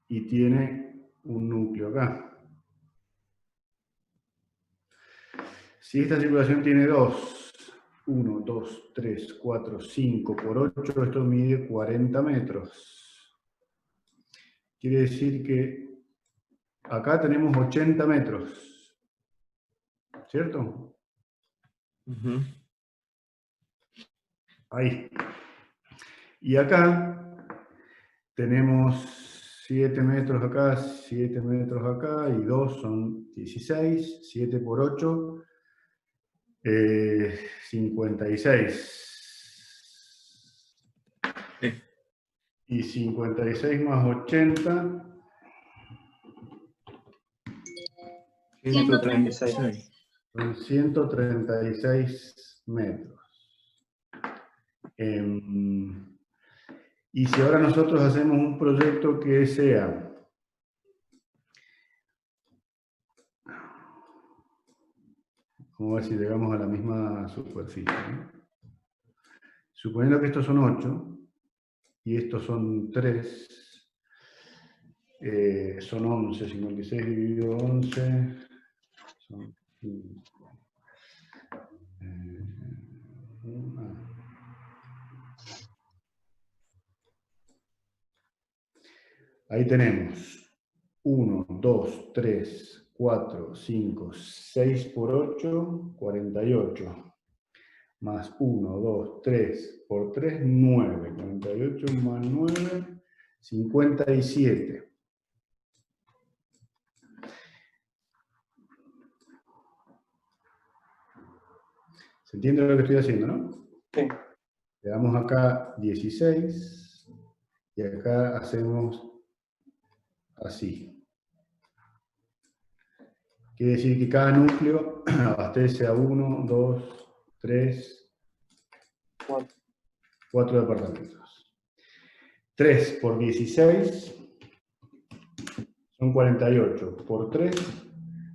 y tiene un núcleo acá. Si esta circulación tiene 1, 2, 3, 4, 5 por 8, esto mide 40 metros. Quiere decir que acá tenemos 80 metros. ¿Cierto? Ahí. Y acá tenemos 7 metros acá, 7 metros acá, y 2 son 16, 7 por 8, 56. Y 56 más 80... 136. Son 136 metros. Y si ahora nosotros hacemos un proyecto que sea... Vamos a ver si llegamos a la misma superficie, ¿no? Suponiendo que estos son 8 y estos son 3, son 11, 56 dividido 11, son 5. Ahí tenemos 1, 2, 3, 4, 5, 6 por 8, 48. Más 1, 2, 3 por 3, 9. 48 más 9, 57. ¿Se entiende lo que estoy haciendo, no? Sí. Le damos acá 16 y acá hacemos así. Quiere decir que cada núcleo abastece a 1, 2, 3, 4 departamentos. 3 por 16 son 48. Por 3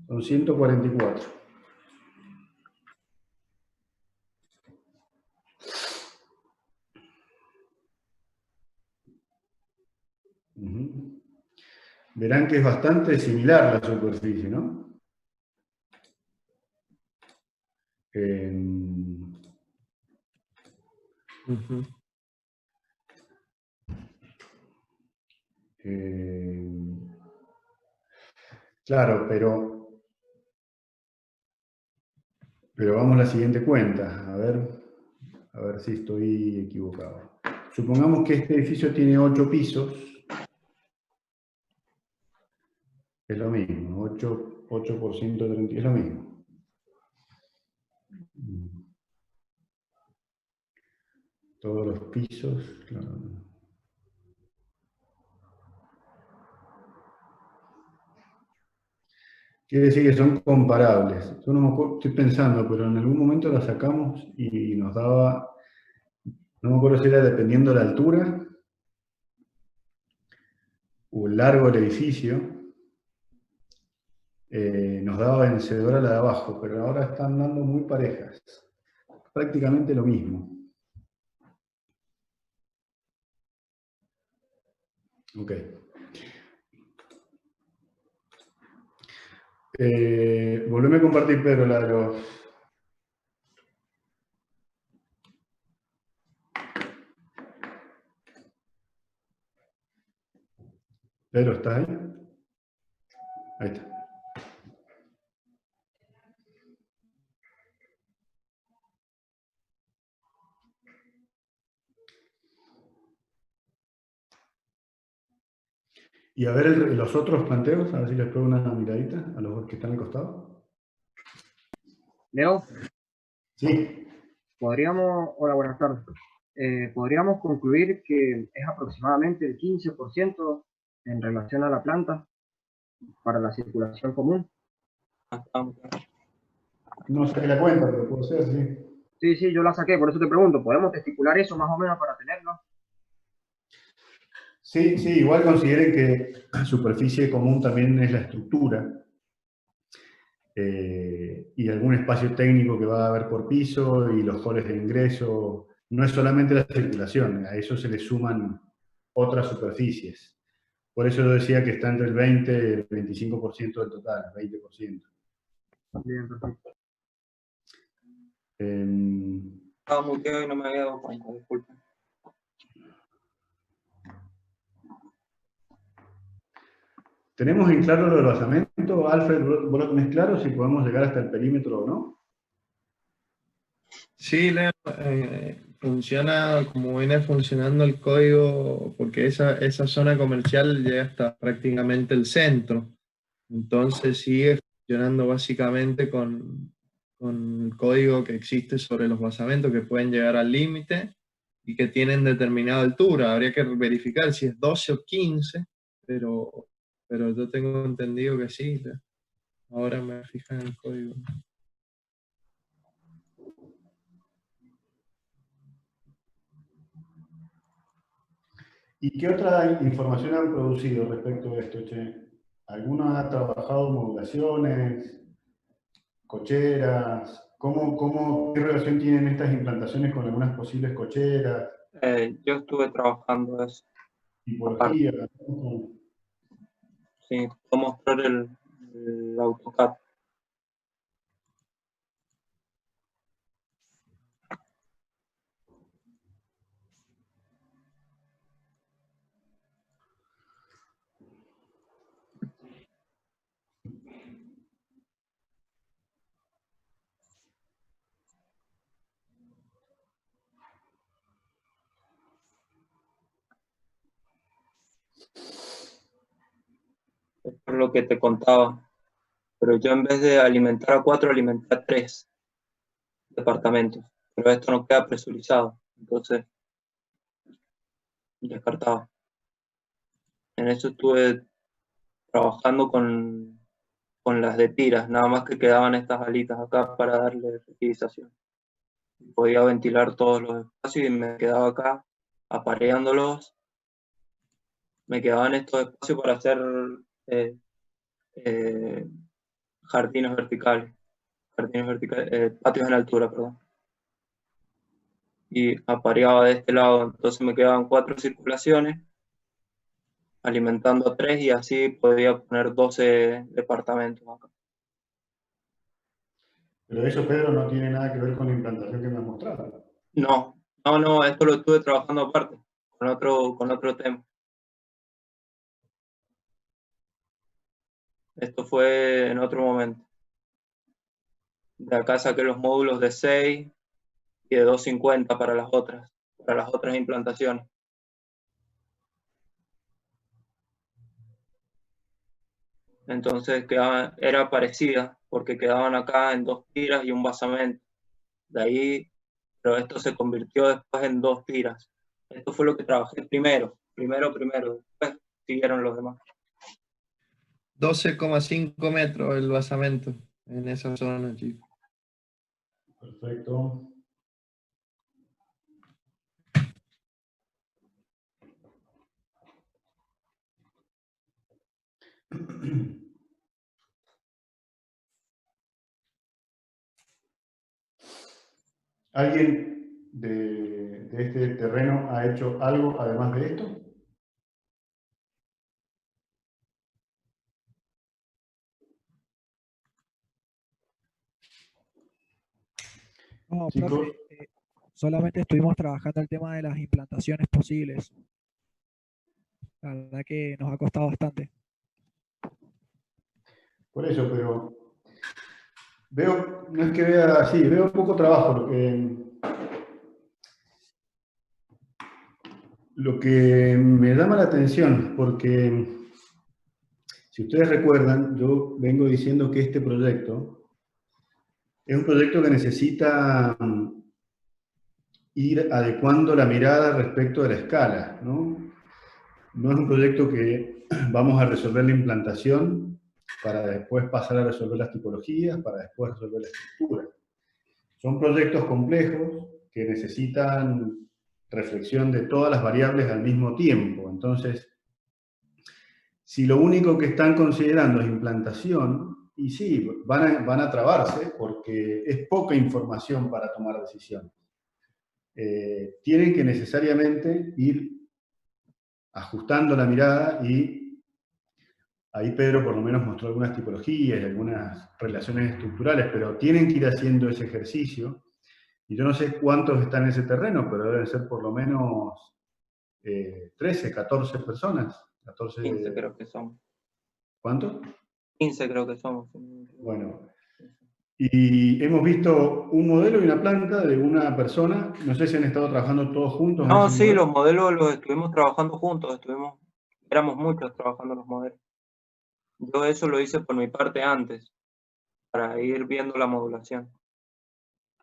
son 144. Verán que es bastante similar la superficie, ¿no? Claro, pero vamos a la siguiente cuenta, a ver si estoy equivocado. Supongamos que este edificio tiene 8 pisos. Es lo mismo, 8 por 130, es lo mismo. Todos los pisos, claro. Quiere decir que son comparables. Yo no me acuerdo, estoy pensando, pero en algún momento la sacamos y nos daba, no me acuerdo si era dependiendo de la altura o el largo del edificio, nos daba vencedora la de abajo, pero ahora están dando muy parejas. Prácticamente lo mismo. Ok. Volveme a compartir, Pedro, la de los... Pedro, ¿estás ahí? Ahí está. Y a ver los otros planteos, a ver si les pego una miradita a los que están al costado. Leo, Sí. hola, buenas tardes. ¿Podríamos concluir que es aproximadamente el 15% en relación a la planta para la circulación común? No saqué la cuenta, pero puedo ser, sí. Sí, yo la saqué, por eso te pregunto, ¿podemos estipular eso más o menos para tenerlo? Sí, igual consideren que superficie común también es la estructura y algún espacio técnico que va a haber por piso y los halls de ingreso. No es solamente la circulación, a eso se le suman otras superficies. Por eso yo decía que está entre el 20 y el 25% del total, 20%. Bien, perfecto. Estaba muteado y no me había dado cuenta, disculpen. ¿Tenemos en claro lo del basamento? Alfred, ¿vos lo tenés claro si podemos llegar hasta el perímetro o no? Sí, Leo, funciona como viene funcionando el código, porque esa zona comercial llega hasta prácticamente el centro. Entonces sigue funcionando básicamente con el código que existe sobre los basamentos que pueden llegar al límite y que tienen determinada altura. Habría que verificar si es 12 o 15, pero yo tengo entendido que sí. Leo. Ahora me fijo en el código. ¿Y qué otra información han producido respecto a esto, che? ¿Alguno ha trabajado modulaciones, cocheras? ¿Qué relación tienen estas implantaciones con algunas posibles cocheras? Yo estuve trabajando eso. Tipología. Sí, puedo mostrar el AutoCAD. Es por lo que te contaba. Pero yo en vez de alimentar a 4, alimenté a 3 departamentos. Pero esto no queda presurizado. Entonces, descartado. En eso estuve trabajando con las de tiras, nada más que quedaban estas alitas acá para darle rigidización. Podía ventilar todos los espacios y me quedaba acá apareándolos. Me quedaban estos espacios para hacer jardines verticales, patios en altura, perdón. Y apareaba de este lado, entonces me quedaban 4 circulaciones, alimentando a 3 y así podía poner 12 departamentos acá. Pero eso, Pedro, no tiene nada que ver con la implantación que me has mostrado. No, esto lo estuve trabajando aparte, con otro tema. Esto fue en otro momento. De acá saqué los módulos de 6 y de 250 para las otras implantaciones. Entonces era parecida, porque quedaban acá en 2 tiras y un basamento. De ahí, pero esto se convirtió después en 2 tiras. Esto fue lo que trabajé primero. Después siguieron los demás. 12,5 metros el basamento en esa zona, chicos. Perfecto. ¿Alguien de este terreno ha hecho algo además de esto? No, Chicos, profe, solamente estuvimos trabajando el tema de las implantaciones posibles. La verdad que nos ha costado bastante. por eso, pero veo, no es que vea así, veo poco trabajo. Lo que me llama la atención, porque si ustedes recuerdan, yo vengo diciendo que este proyecto es un proyecto que necesita ir adecuando la mirada respecto de la escala, ¿no? No es un proyecto que vamos a resolver la implantación para después pasar a resolver las tipologías, para después resolver la estructura. Son proyectos complejos que necesitan reflexión de todas las variables al mismo tiempo. Entonces, si lo único que están considerando es implantación, y sí, van a trabarse porque es poca información para tomar decisiones. Tienen que necesariamente ir ajustando la mirada, y ahí Pedro por lo menos mostró algunas tipologías y algunas relaciones estructurales, pero tienen que ir haciendo ese ejercicio, y yo no sé cuántos están en ese terreno, pero deben ser por lo menos 13, 14 personas. 14, 15 creo que somos. ¿Cuánto? 15 creo que somos. Bueno, y hemos visto un modelo y una planta de una persona. No sé si han estado trabajando todos juntos. No, en ese sí, modelo. los modelos los estuvimos trabajando juntos, éramos muchos trabajando los modelos. Yo eso lo hice por mi parte antes, para ir viendo la modulación.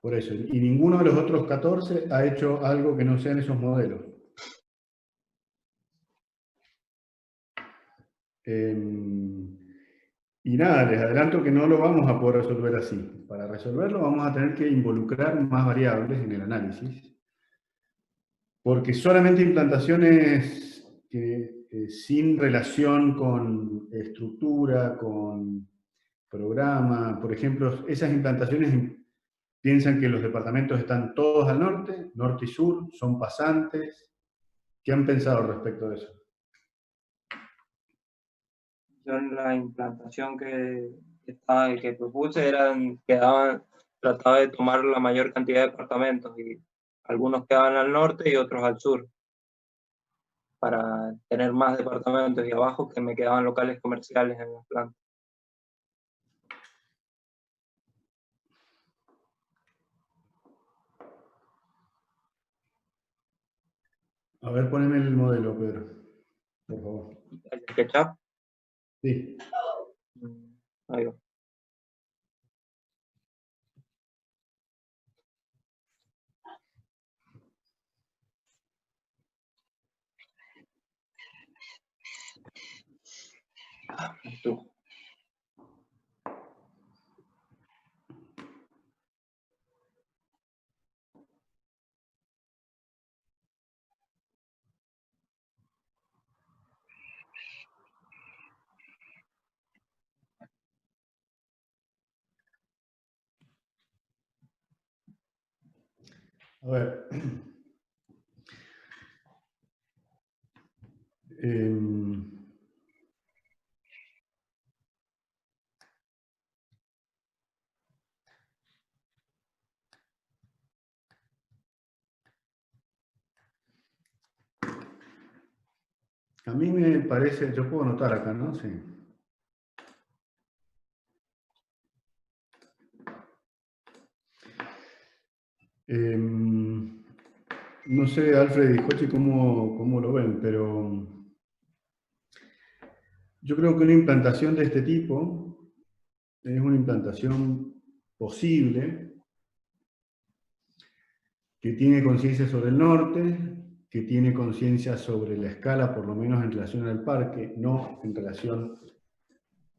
Por eso, y ninguno de los otros 14 ha hecho algo que no sean esos modelos. Y nada, les adelanto que no lo vamos a poder resolver así. Para resolverlo vamos a tener que involucrar más variables en el análisis, porque solamente implantaciones sin relación con estructura, con programa, por ejemplo, esas implantaciones piensan que los departamentos están todos al norte, norte y sur, son pasantes. ¿Qué han pensado respecto de eso? Yo en la implantación que propuse trataba de tomar la mayor cantidad de departamentos, y algunos quedaban al norte y otros al sur, para tener más departamentos, y abajo que me quedaban locales comerciales en las plantas. A ver, poneme el modelo, Pedro, por favor. ¿El SketchUp? Sí. Ahí va. Tú. A ver. A mí me parece, yo puedo anotar acá, ¿no? Sí. No sé, Alfred y Jochi, cómo lo ven, pero yo creo que una implantación de este tipo es una implantación posible, que tiene conciencia sobre el norte, que tiene conciencia sobre la escala, por lo menos en relación al parque, no en relación,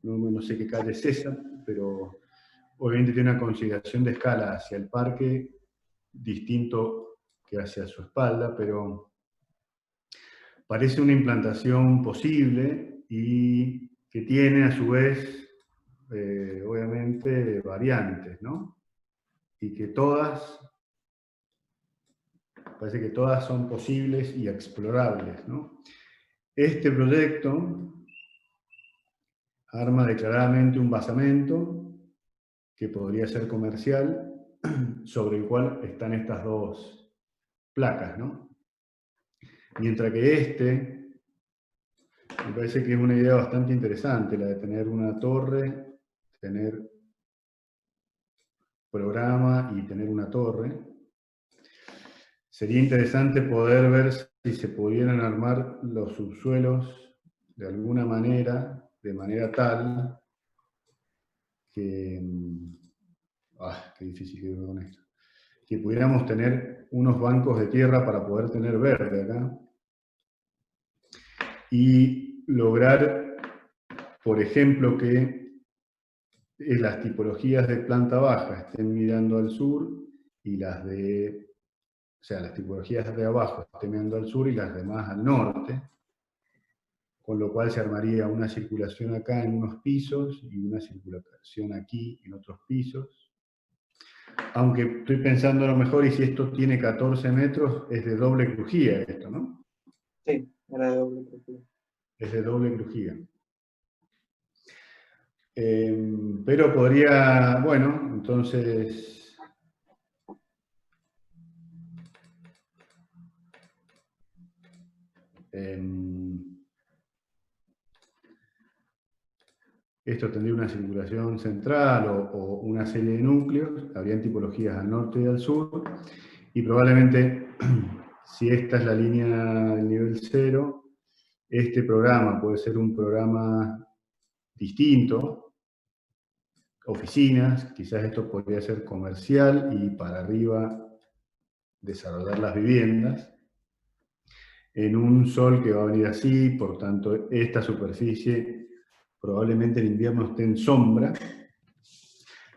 no sé qué calle es esa, pero obviamente tiene una consideración de escala hacia el parque distinto que hacia su espalda, pero parece una implantación posible y que tiene a su vez, obviamente, variantes, ¿no? Y que parece que todas son posibles y explorables, ¿no? Este proyecto arma declaradamente un basamento que podría ser comercial, sobre el cual están estas dos placas, ¿no? Mientras que me parece que es una idea bastante interesante, la de tener una torre, tener programa y tener una torre. Sería interesante poder ver si se pudieran armar los subsuelos de alguna manera, de manera tal que... qué difícil que veo con esto. Que pudiéramos tener unos bancos de tierra para poder tener verde acá. Y lograr, por ejemplo, que las tipologías de planta baja estén mirando al sur y las tipologías de abajo estén mirando al sur y las demás al norte, con lo cual se armaría una circulación acá en unos pisos y una circulación aquí en otros pisos. Aunque estoy pensando a lo mejor, y si esto tiene 14 metros, es de doble crujía esto, ¿no? Sí. Era de doble crujía. Es de doble crujía. Pero podría, bueno, entonces... esto tendría una circulación central o una serie de núcleos, habrían tipologías al norte y al sur, y probablemente, si esta es la línea del nivel 0, este programa puede ser un programa distinto, oficinas, quizás esto podría ser comercial y para arriba desarrollar las viviendas, en un sol que va a venir así, por tanto esta superficie probablemente en invierno esté en sombra,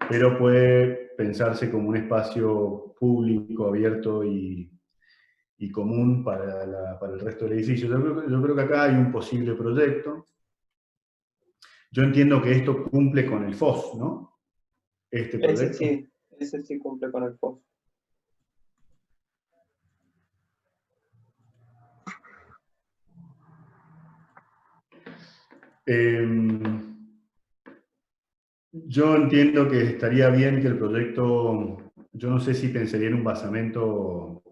pero puede pensarse como un espacio público, abierto y común para el resto del edificio. Yo creo que acá hay un posible proyecto. Yo entiendo que esto cumple con el FOS, ¿no? Este proyecto. Ese sí cumple con el FOS. Yo entiendo que estaría bien que el proyecto, yo no sé si pensaría en un basamento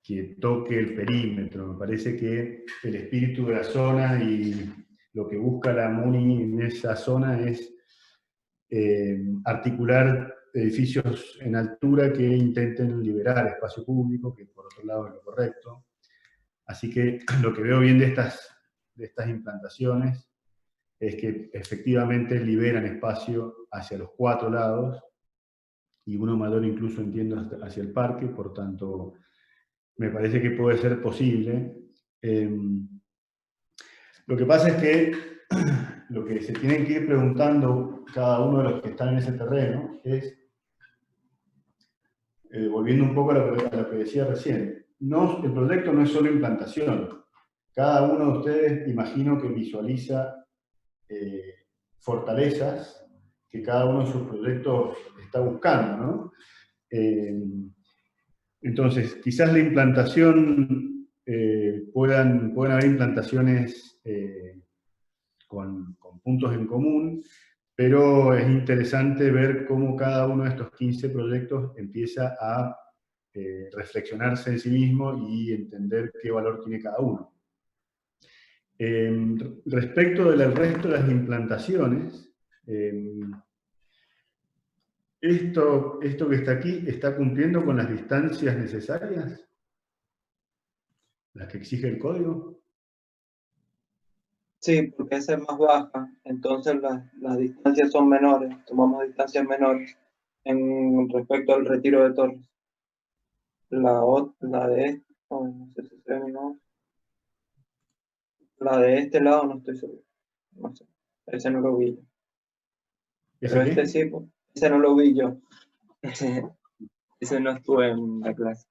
que toque el perímetro. Me parece que el espíritu de la zona y lo que busca la MUNI en esa zona es articular edificios en altura que intenten liberar espacio público, que por otro lado es lo correcto. Así que lo que veo bien de estas implantaciones es que efectivamente liberan espacio hacia los 4 lados y uno mayor incluso entiendo hacia el parque, por tanto me parece que puede ser posible. Lo que pasa es que lo que se tienen que ir preguntando cada uno de los que están en ese terreno es, volviendo un poco a lo que decía recién, el proyecto no es solo implantación. Cada uno de ustedes imagino que visualiza fortalezas que cada uno de sus proyectos está buscando, ¿no? Entonces, quizás la implantación, puedan haber implantaciones con puntos en común, pero es interesante ver cómo cada uno de estos 15 proyectos empieza a reflexionarse en sí mismo y entender qué valor tiene cada uno. Respecto del resto de las implantaciones, esto que está aquí está cumpliendo con las distancias necesarias, las que exige el código. Sí, porque esa es más baja, entonces las distancias son menores, tomamos distancias menores en respecto al retiro de torres. La de no sé si se ve mi mouse. La de este lado no estoy seguro, no sé, ese no lo vi yo. Pero ¿Ese este qué? sí, pues, ese no lo vi yo. Ese no estuve en la clase.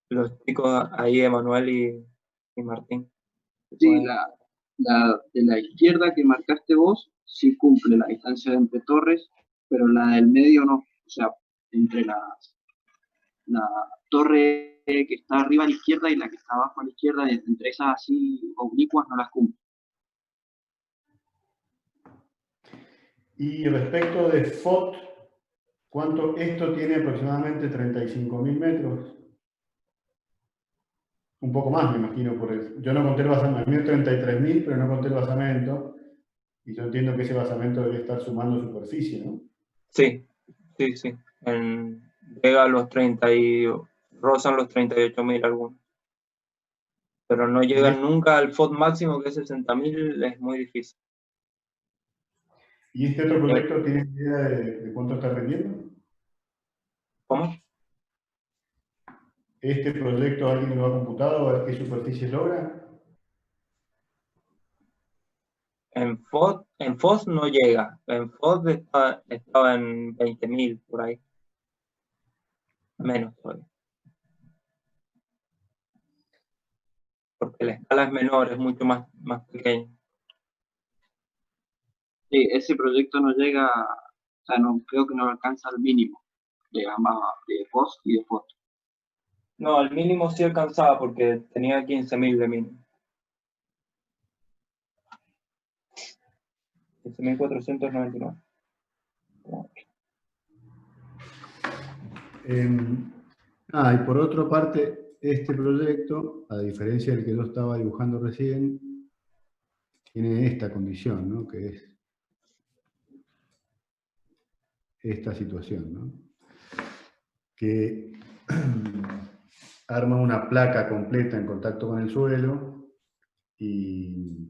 Los chicos ahí, Emanuel y Martín. Sí, de la izquierda que marcaste vos sí cumple la distancia de entre torres, pero la del medio no. O sea, entre la torre que está arriba a la izquierda y la que está abajo a la izquierda, entre esas así oblicuas no las cumple. Y respecto de FOT, ¿cuánto? Esto tiene aproximadamente 35.000 metros. Un poco más, me imagino, yo no conté el basamento, a mí 33.000, pero no conté el basamento, y yo entiendo que ese basamento debe estar sumando superficie, ¿no? Sí. Llega a los 30 y rozan los 38.000 algunos. Pero no llegan nunca al FOD máximo, que es 60.000, es muy difícil. ¿Y este otro proyecto tiene idea de cuánto está rendiendo? ¿Cómo? ¿Este proyecto alguien lo ha computado a ver qué superficie logra? En FOD no llega. En FOD estaba en 20.000 por ahí. Menos todavía. Porque la escala es menor, es mucho más pequeña. Sí, ese proyecto no llega, o sea, no, creo que no alcanza al mínimo de ambas, de post y de foto. No, al mínimo sí alcanzaba porque tenía 15.000 de mínimo. 15.499. Y por otra parte, este proyecto, a diferencia del que yo estaba dibujando recién, tiene esta condición, ¿no? Que es esta situación, ¿no? Que arma una placa completa en contacto con el suelo y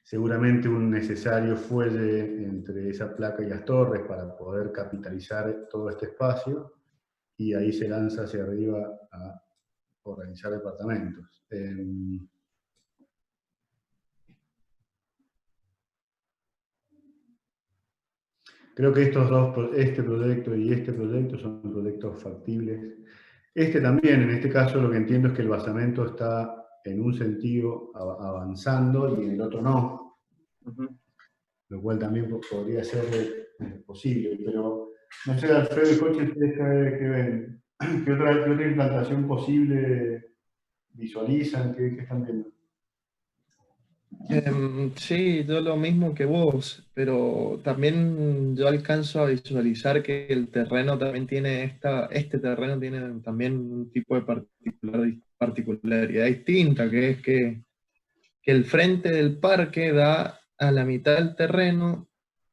seguramente un necesario fuelle entre esa placa y las torres para poder capitalizar todo este espacio, y ahí se lanza hacia arriba a organizar departamentos. Creo que estos dos, este proyecto y este proyecto, son proyectos factibles. Este también, en este caso, lo que entiendo es que el basamento está en un sentido avanzando y en el otro no. Lo cual también podría ser posible, pero no sé, Alfredo y Coche, ¿ustedes qué ven? ¿Qué otra implantación posible visualizan? ¿Qué están viendo? Sí, yo lo mismo que vos, pero también yo alcanzo a visualizar que el terreno también tiene este terreno tiene también un tipo de particularidad distinta, que es que el frente del parque da a la mitad del terreno,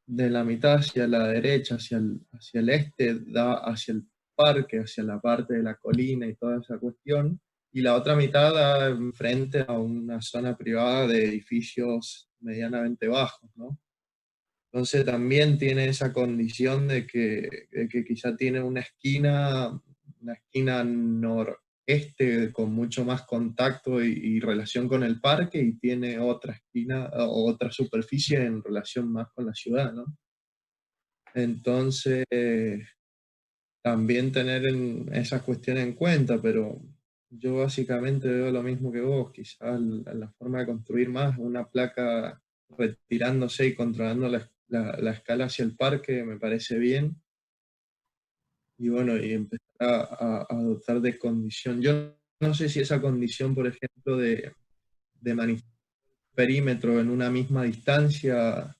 de la mitad hacia la derecha, hacia el este, da hacia el parque, hacia la parte de la colina y toda esa cuestión, y la otra mitad da frente a una zona privada de edificios medianamente bajos, ¿no? Entonces también tiene esa condición de que quizá tiene una esquina noreste con mucho más contacto y relación con el parque, y tiene otra esquina o otra superficie en relación más con la ciudad, ¿no? Entonces, también tener esas cuestiones en cuenta, pero yo básicamente veo lo mismo que vos, quizás la forma de construir más una placa retirándose y controlando la escala hacia el parque me parece bien, y bueno, y empezar a dotar de condición. Yo no sé si esa condición, por ejemplo, de manifestar perímetro en una misma distancia,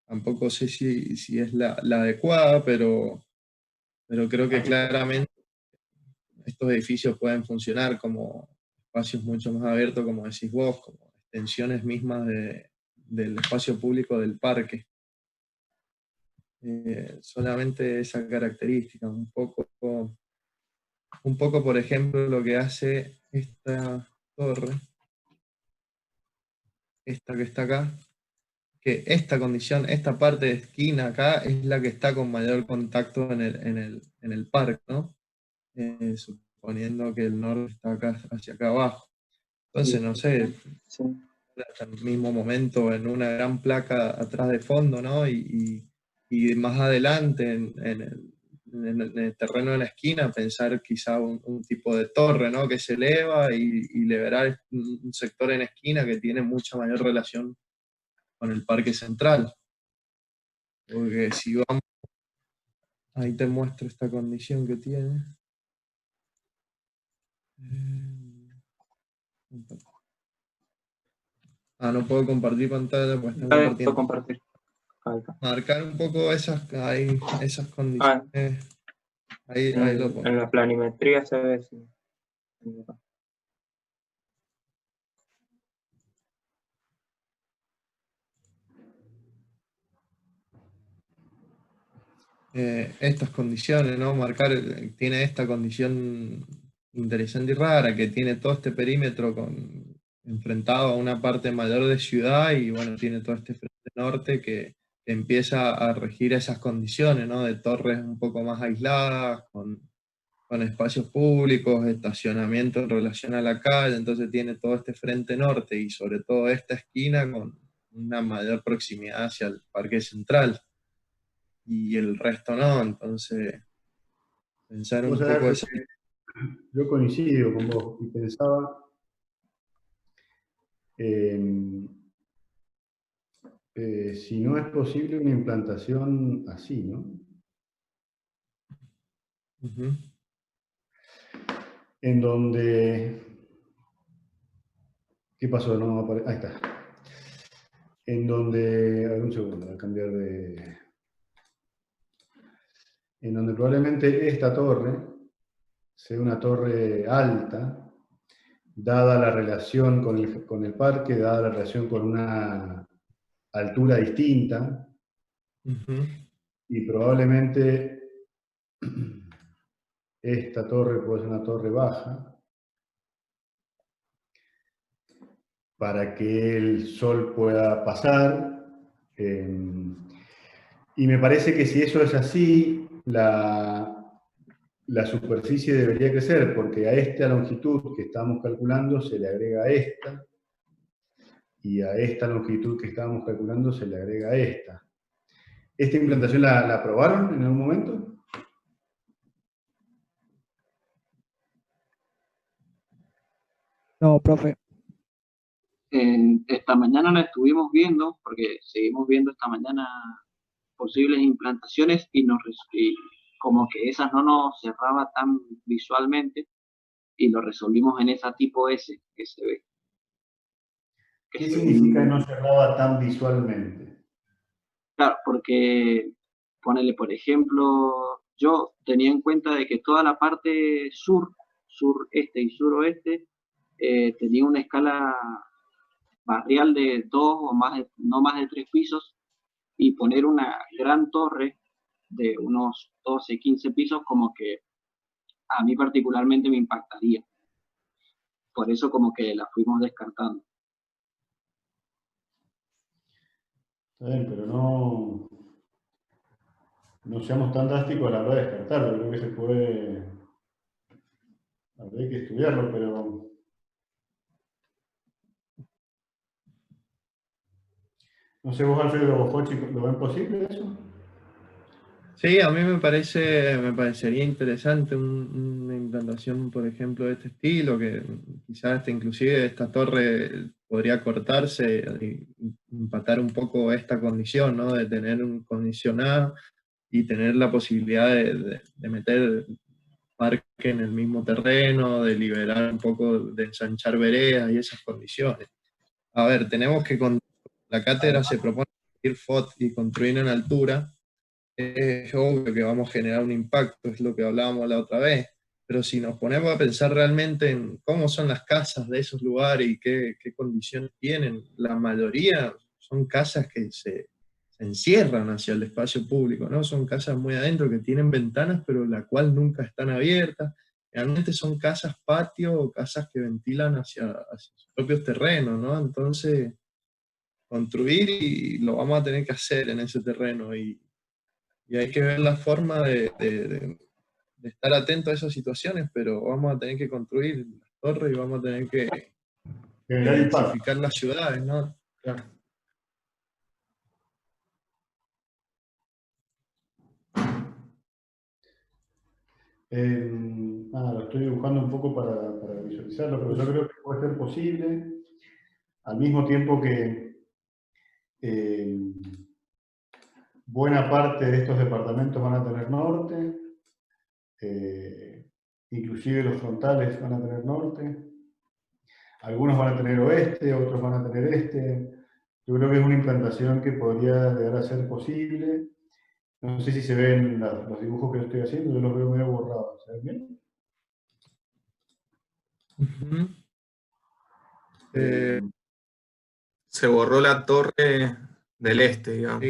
tampoco sé si es la adecuada, pero creo que claramente estos edificios pueden funcionar como espacios mucho más abiertos, como decís vos, como extensiones mismas del espacio público del parque. Solamente esa característica, un poco, por ejemplo, lo que hace esta torre, esta que está acá, que esta condición, esta parte de esquina acá, es la que está con mayor contacto en el parque, ¿no? Suponiendo que el norte está acá, hacia acá abajo. Entonces, no sé, Sí. hasta el mismo momento en una gran placa atrás de fondo, ¿no? Y más adelante en el terreno de la esquina pensar quizá un tipo de torre, ¿no? Que se eleva y liberar un sector en esquina que tiene mucha mayor relación con el parque central. Porque si vamos, ahí te muestro esta condición que tiene. No puedo compartir pantalla, pues están compartiendo. Compartir. Ahí está. Marcar un poco esas condiciones. Ahí lo pongo. En la planimetría se ve. Sí. Estas condiciones, ¿no? Marcar, tiene esta condición interesante y rara, que tiene todo este perímetro enfrentado a una parte mayor de ciudad, y bueno, tiene todo este frente norte que empieza a regir esas condiciones, ¿no? De torres un poco más aisladas, con espacios públicos, estacionamiento en relación a la calle. Entonces tiene todo este frente norte y sobre todo esta esquina con una mayor proximidad hacia el parque central, y el resto no. Entonces, pensar un poco eso. Yo coincido con vos y pensaba si no es posible una implantación así, ¿no? Uh-huh. en donde... ¿Qué pasó? No, ahí está. En donde... A ver, un segundo, voy a cambiar de... En donde probablemente esta torre sea una torre alta, dada la relación con el parque, dada la relación con una altura distinta, y probablemente esta torre puede ser una torre baja, para que el sol pueda pasar. Y me parece que si eso es así, la superficie debería crecer, porque a esta longitud que estamos calculando se le agrega esta, y a esta longitud que estábamos calculando se le agrega esta. ¿Esta implantación la aprobaron en algún momento? No, profe. Esta mañana la estuvimos viendo, porque seguimos viendo esta mañana posibles implantaciones y como que esas no nos cerraba tan visualmente y lo resolvimos en esa tipo S que se ve. ¿Qué significa no cerraba tan visualmente? Claro, porque ponele, por ejemplo, yo tenía en cuenta de que toda la parte sureste y suroeste, tenía una escala barrial de 2 o más, no más de 3 pisos, y poner una gran torre de unos 12, 15 pisos, como que a mí particularmente me impactaría. Por eso como que la fuimos descartando. Está bien, pero no seamos tan drásticos a la hora de descartarlo. Creo que se puede... Habría que estudiarlo, pero... No sé, vos, Alfredo Fochi, ¿lo ven posible eso? Sí, a mí me parecería interesante una implantación, por ejemplo, de este estilo, que quizás inclusive esta torre podría cortarse y empatar un poco esta condición, ¿no? De tener un condicionado y tener la posibilidad de meter parque en el mismo terreno, de liberar un poco, de ensanchar veredas y esas condiciones. A ver, tenemos que, la cátedra se propone ir FOT y construir en altura. Es obvio que vamos a generar un impacto, es lo que hablábamos la otra vez, pero si nos ponemos a pensar realmente en cómo son las casas de esos lugares y qué condiciones tienen, la mayoría son casas que se encierran hacia el espacio público, ¿no? Son casas muy adentro que tienen ventanas, pero la cual nunca están abiertas. Realmente son casas patio o casas que ventilan hacia sus propios terrenos, ¿no? Entonces, construir y lo vamos a tener que hacer en ese terreno y hay que ver la forma de estar atento a esas situaciones, pero vamos a tener que construir las torres y vamos a tener que Generar impacto. densificar las ciudades, ¿no? Claro. Lo estoy buscando un poco para visualizarlo, pero yo creo que puede ser posible, al mismo tiempo que buena parte de estos departamentos van a tener norte, inclusive los frontales van a tener norte, algunos van a tener oeste, otros van a tener este. Yo creo que es una implantación que podría llegar a ser posible. No sé si se ven los dibujos que yo estoy haciendo, yo los veo medio borrados. ¿Se ven bien? Se borró la torre del este, digamos.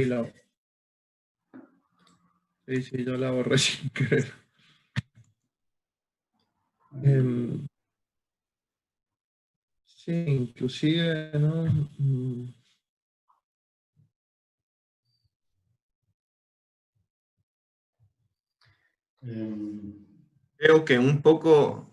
Sí, yo la borré sin querer. Sí, inclusive, ¿no? Creo que un poco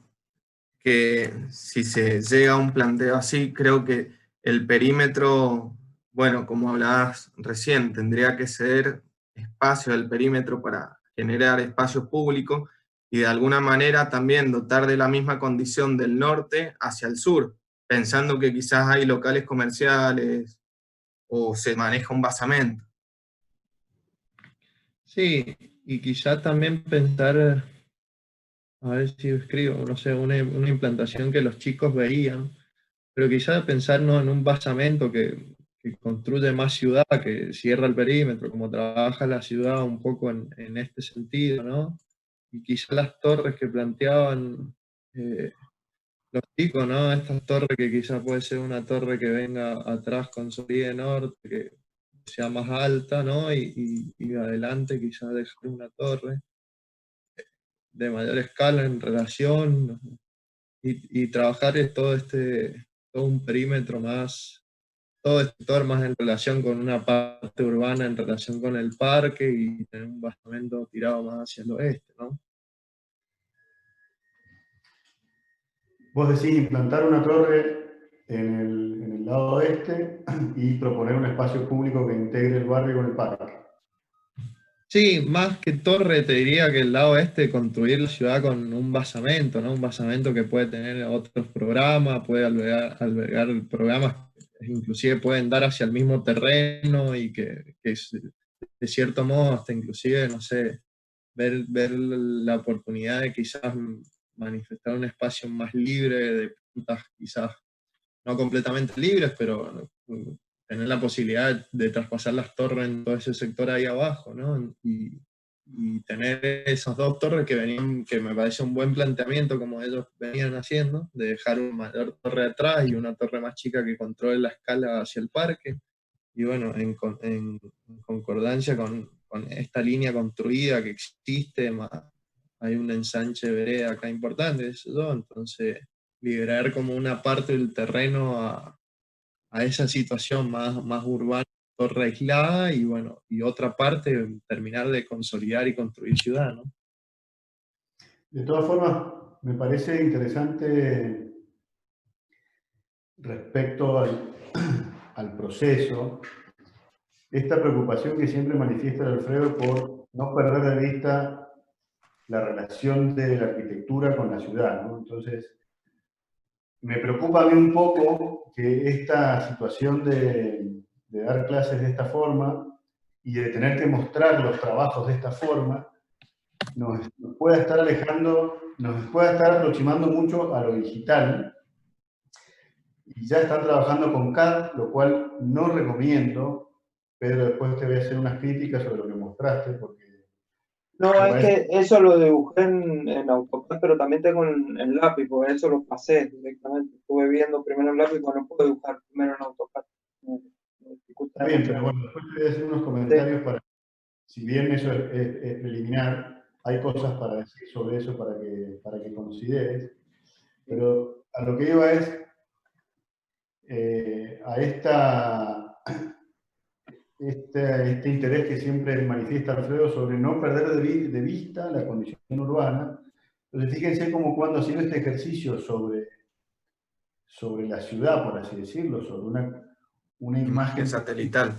que si se llega a un planteo así, creo que el perímetro, bueno, como hablabas recién, tendría que ser espacio del perímetro para generar espacio público y de alguna manera también dotar de la misma condición del norte hacia el sur, pensando que quizás hay locales comerciales o se maneja un basamento. Sí, y quizás también pensar a ver si escribo, no sé, una implantación que los chicos veían, pero quizás pensar no en un basamento que construye más ciudad, que cierra el perímetro, como trabaja la ciudad un poco en este sentido, ¿no? Y quizás las torres que planteaban los chicos, ¿no? Estas torres que quizás puede ser una torre que venga atrás con salida norte, que sea más alta, ¿no? Y adelante quizás dejar una torre de mayor escala en relación y trabajar todo un perímetro más, todo este sector más en relación con una parte urbana, en relación con el parque y tener un basamento tirado más hacia el oeste, ¿no? Vos decís implantar una torre en el lado oeste y proponer un espacio público que integre el barrio con el parque. Sí, más que torre, te diría que el lado este, construir la ciudad con un basamento, ¿no? Un basamento que puede tener otros programas, puede albergar programas que inclusive pueden dar hacia el mismo terreno y de cierto modo hasta inclusive, no sé, ver la oportunidad de quizás manifestar un espacio más libre, de puntas quizás no completamente libres, pero tener la posibilidad de traspasar las torres en todo ese sector ahí abajo, ¿no? Y tener esas dos torres que me parece un buen planteamiento como ellos venían haciendo, de dejar una mayor torre atrás y una torre más chica que controle la escala hacia el parque. Y bueno, en concordancia con esta línea construida que existe, hay un ensanche de vereda acá importante, eso todo, entonces liberar como una parte del terreno a esa situación más urbana, torre aislada, y bueno, y otra parte terminar de consolidar y construir ciudad, ¿no? De todas formas, me parece interesante respecto al proceso, esta preocupación que siempre manifiesta el Alfredo por no perder de vista la relación de la arquitectura con la ciudad, ¿no? Entonces, me preocupa a mí un poco que esta situación de dar clases de esta forma y de tener que mostrar los trabajos de esta forma nos pueda estar alejando, nos pueda estar aproximando mucho a lo digital. Y ya están trabajando con CAD, lo cual no recomiendo, pero después te voy a hacer unas críticas sobre lo que mostraste, porque No, me es parece... que eso lo dibujé en AutoCAD, pero también tengo en lápiz, por eso lo pasé directamente. Estuve viendo primero en lápiz, pero no puedo dibujar primero en AutoCAD. Me dificulta Está bien, demasiado. pero bueno, después te voy a hacer unos Sí, comentarios para, si bien eso es preliminar, hay cosas para decir sobre eso para que consideres, pero a lo que iba es este interés que siempre manifiesta Alfredo sobre no perder de vista la condición urbana. Entonces, fíjense cómo cuando haciendo este ejercicio sobre la ciudad, por así decirlo, sobre una Imagen imagen satelital.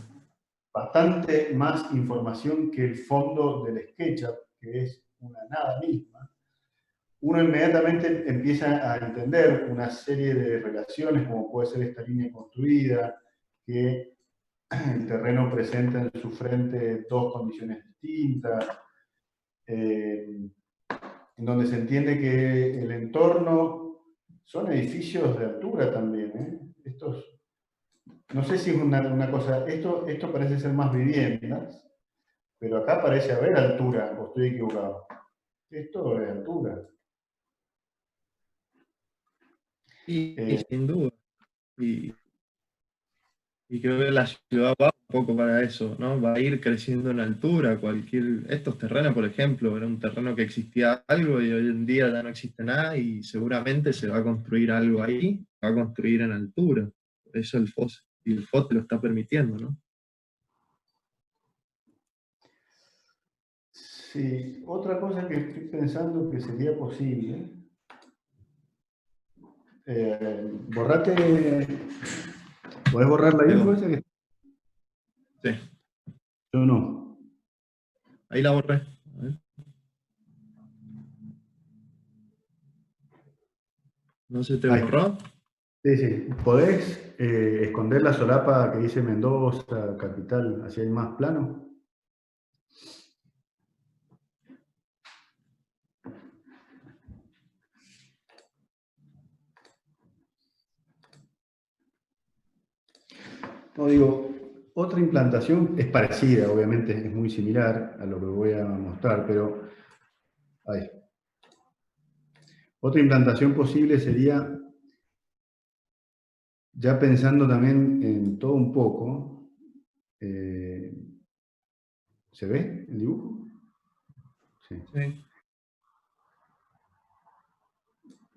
bastante más información que el fondo del SketchUp, que es una nada misma, uno inmediatamente empieza a entender una serie de relaciones, como puede ser esta línea construida, que el terreno presenta en su frente dos condiciones distintas, en donde se entiende que el entorno son edificios de altura también. Estos, no sé si es una cosa, esto parece ser más viviendas, pero acá parece haber altura, o estoy equivocado. Esto es altura. Y sin duda. Y creo que la ciudad va un poco para eso, ¿no? Va a ir creciendo en altura. Estos terrenos, por ejemplo, era un terreno que existía algo y hoy en día ya no existe nada y seguramente se va a construir algo ahí, va a construir en altura. Por eso el FOS y el FOT lo está permitiendo, ¿no? Sí, otra cosa que estoy pensando que sería posible, borrate, ¿podés borrar la info esa que... Sí, Yo no. ahí la borré. A ver. ¿No se te Ahí. borró? Sí, sí. ¿Podés esconder la solapa que dice Mendoza, capital, así hay más plano? No digo, otra implantación es parecida, obviamente es muy similar a lo que voy a mostrar, pero ahí. Otra implantación posible sería, ya pensando también en todo un poco, ¿se ve el dibujo? Sí. Sí.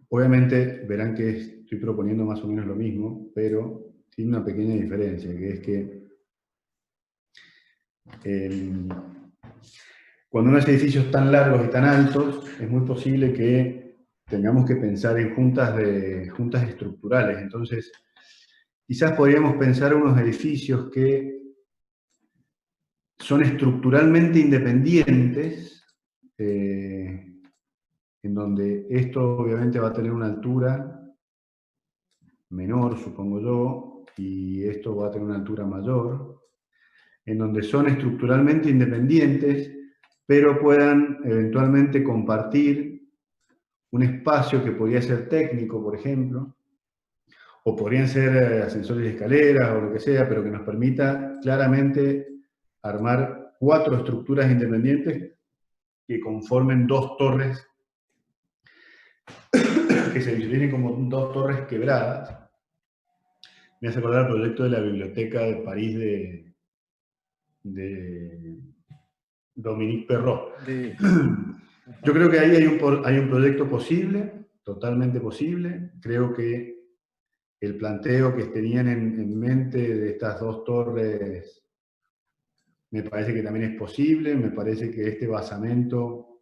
Obviamente verán que estoy proponiendo más o menos lo mismo, pero tiene una pequeña diferencia, que es que cuando uno hace edificios tan largos y tan altos, es muy posible que tengamos que pensar en juntas estructurales. Entonces, quizás podríamos pensar unos edificios que son estructuralmente independientes, en donde esto obviamente va a tener una altura menor, supongo yo, y esto va a tener una altura mayor, en donde son estructuralmente independientes, pero puedan eventualmente compartir un espacio que podría ser técnico, por ejemplo, o podrían ser ascensores y escaleras o lo que sea, pero que nos permita claramente armar 4 estructuras independientes que conformen 2 torres, que se visualicen como 2 torres quebradas. Me hace acordar el proyecto de la Biblioteca de París de Dominique Perrault. Yo creo que ahí hay un proyecto posible, totalmente posible. Creo que el planteo que tenían en mente de estas 2 torres me parece que también es posible. Me parece que este basamento,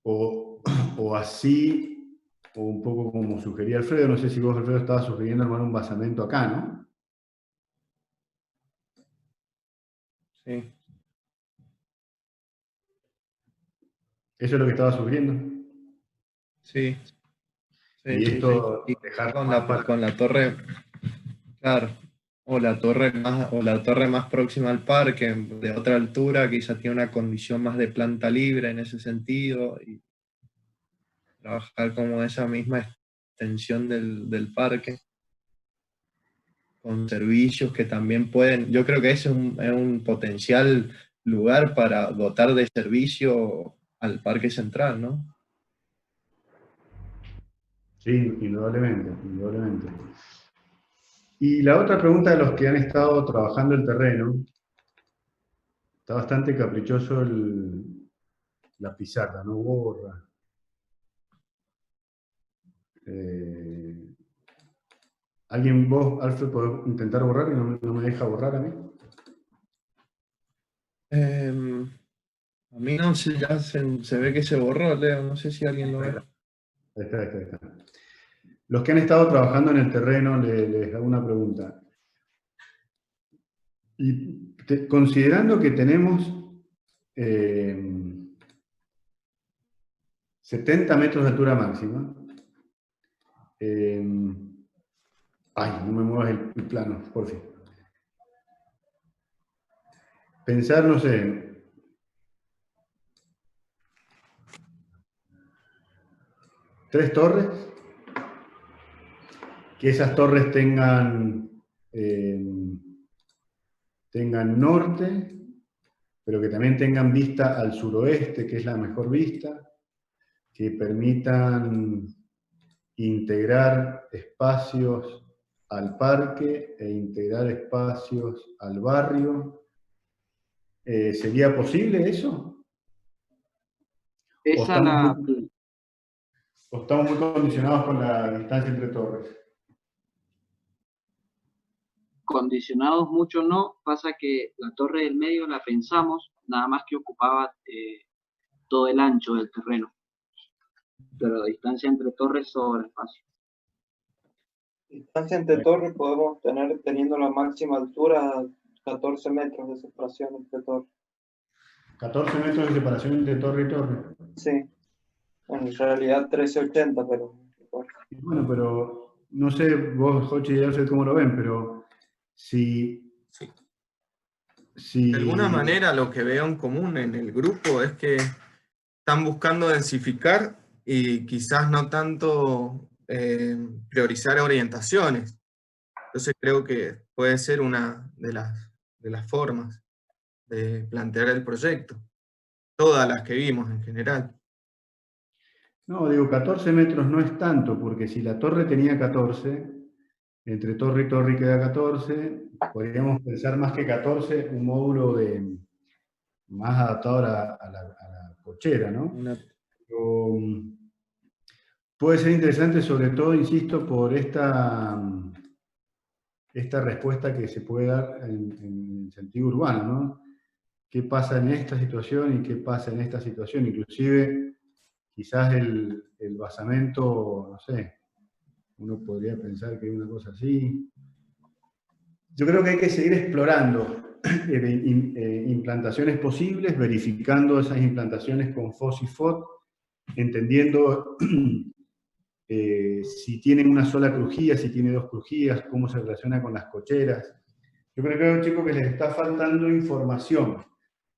o así, o un poco como sugería Alfredo, no sé si vos, Alfredo, estabas sugiriendo armar un basamento acá, ¿no? Sí. Eso es lo que estaba sugiriendo. Sí. Y esto Y dejar con la torre, claro, o la torre más próxima al parque, de otra altura, quizás tiene una condición más de planta libre en ese sentido, y trabajar como esa misma extensión del parque, con servicios que también pueden, yo creo que ese es un potencial lugar para dotar de servicio al parque central, ¿no? Sí, indudablemente, indudablemente. Y la otra pregunta de los que han estado trabajando el terreno, está bastante caprichoso la pizarra, no borra. ¿Alguien, vos, Alfred, podés intentar borrar y no me deja borrar a mí? A mí no sé, ya se ve que se borró, Leo, no sé si alguien lo ve. Ahí está. Los que han estado trabajando en el terreno, les hago una pregunta. Y considerando que tenemos 70 metros de altura máxima, ay, no me muevas el plano, por fin. Pensar, no sé, tres torres, que esas torres tengan norte, pero que también tengan vista al suroeste, que es la mejor vista, que permitan integrar espacios al parque e integrar espacios al barrio. ¿Sería posible eso? ¿O estamos muy condicionados con la distancia entre torres? Condicionados mucho no, pasa que la torre del medio la pensamos, nada más que ocupaba todo el ancho del terreno, pero la distancia entre torres sobra espacio. Distancia entre torres podemos tener, teniendo la máxima altura, 14 metros de separación entre torres. 14 metros de separación entre torre y torre. Sí, en realidad 1380, pero... Bueno, pero no sé vos, Jochi y Alfred, cómo lo ven, pero si... De alguna manera lo que veo en común en el grupo es que están buscando densificar y quizás no tanto priorizar orientaciones. Entonces creo que puede ser una de las formas de plantear el proyecto. Todas las que vimos en general. No, digo, 14 metros no es tanto, porque si la torre tenía 14, entre torre y torre queda 14, podríamos pensar más que 14, un módulo más adaptado a la cochera, ¿no? Pero, puede ser interesante, sobre todo, insisto, por esta respuesta que se puede dar en sentido urbano, ¿no? ¿Qué pasa en esta situación y qué pasa en esta situación? Inclusive, quizás el basamento, no sé, uno podría pensar que hay una cosa así. Yo creo que hay que seguir explorando implantaciones posibles, verificando esas implantaciones con FOS y FOT, entendiendo si tienen una sola crujía, si tiene dos crujías, cómo se relaciona con las cocheras. Yo creo que hay un chico que les está faltando información.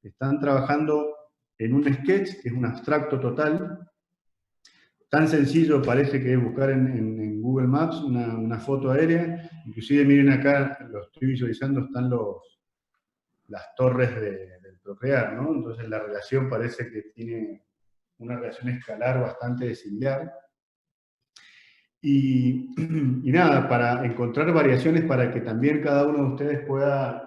Están trabajando en un sketch, que es un abstracto total. Tan sencillo parece que es buscar en Google Maps una foto aérea. Inclusive miren acá, lo estoy visualizando, están las torres del Procrear, ¿no? Entonces la relación parece que tiene una relación escalar bastante similar. Y nada, para encontrar variaciones para que también cada uno de ustedes pueda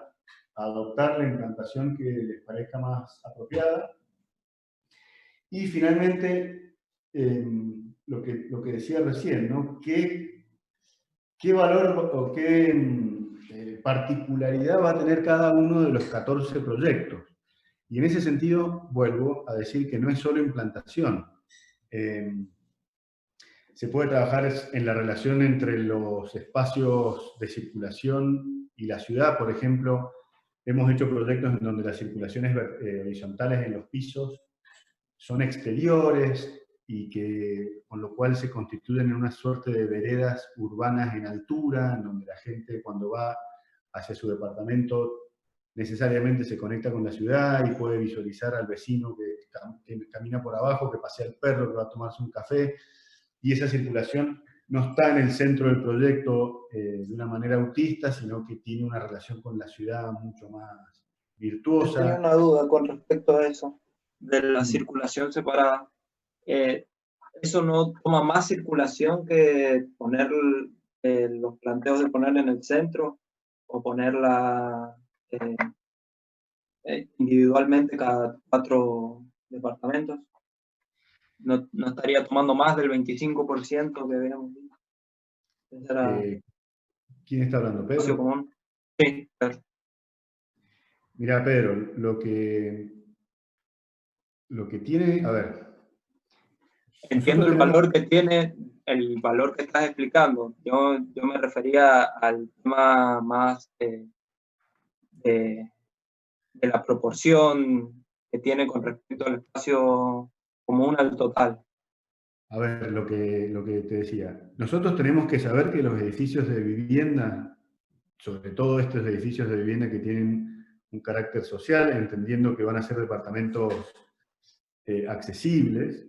adoptar la implantación que les parezca más apropiada. Y finalmente, lo que decía recién, ¿no? ¿Qué valor o qué particularidad va a tener cada uno de los 14 proyectos? Y en ese sentido, vuelvo a decir que no es solo implantación. Se puede trabajar en la relación entre los espacios de circulación y la ciudad. Por ejemplo, hemos hecho proyectos en donde las circulaciones horizontales en los pisos son exteriores y que, con lo cual se constituyen en una suerte de veredas urbanas en altura, en donde la gente cuando va hacia su departamento necesariamente se conecta con la ciudad y puede visualizar al vecino que camina por abajo, que pasea el perro, que va a tomarse un café, y esa circulación no está en el centro del proyecto de una manera autista, sino que tiene una relación con la ciudad mucho más virtuosa. Tenía una duda con respecto a eso, de la circulación separada. ¿Eso no toma más circulación que poner los planteos de poner en el centro o ponerla individualmente cada 4 departamentos? ¿No estaría tomando más del 25% que habíamos visto? ¿Quién está hablando, Pedro? Común. Sí, Pedro. Mira, Pedro, lo que tiene, a ver. Entiendo el valor que tiene, el valor que estás explicando. Yo me refería al tema más de la proporción que tiene con respecto al espacio común al total. A ver, lo que te decía. Nosotros tenemos que saber que los edificios de vivienda, sobre todo estos edificios de vivienda que tienen un carácter social, entendiendo que van a ser departamentos accesibles,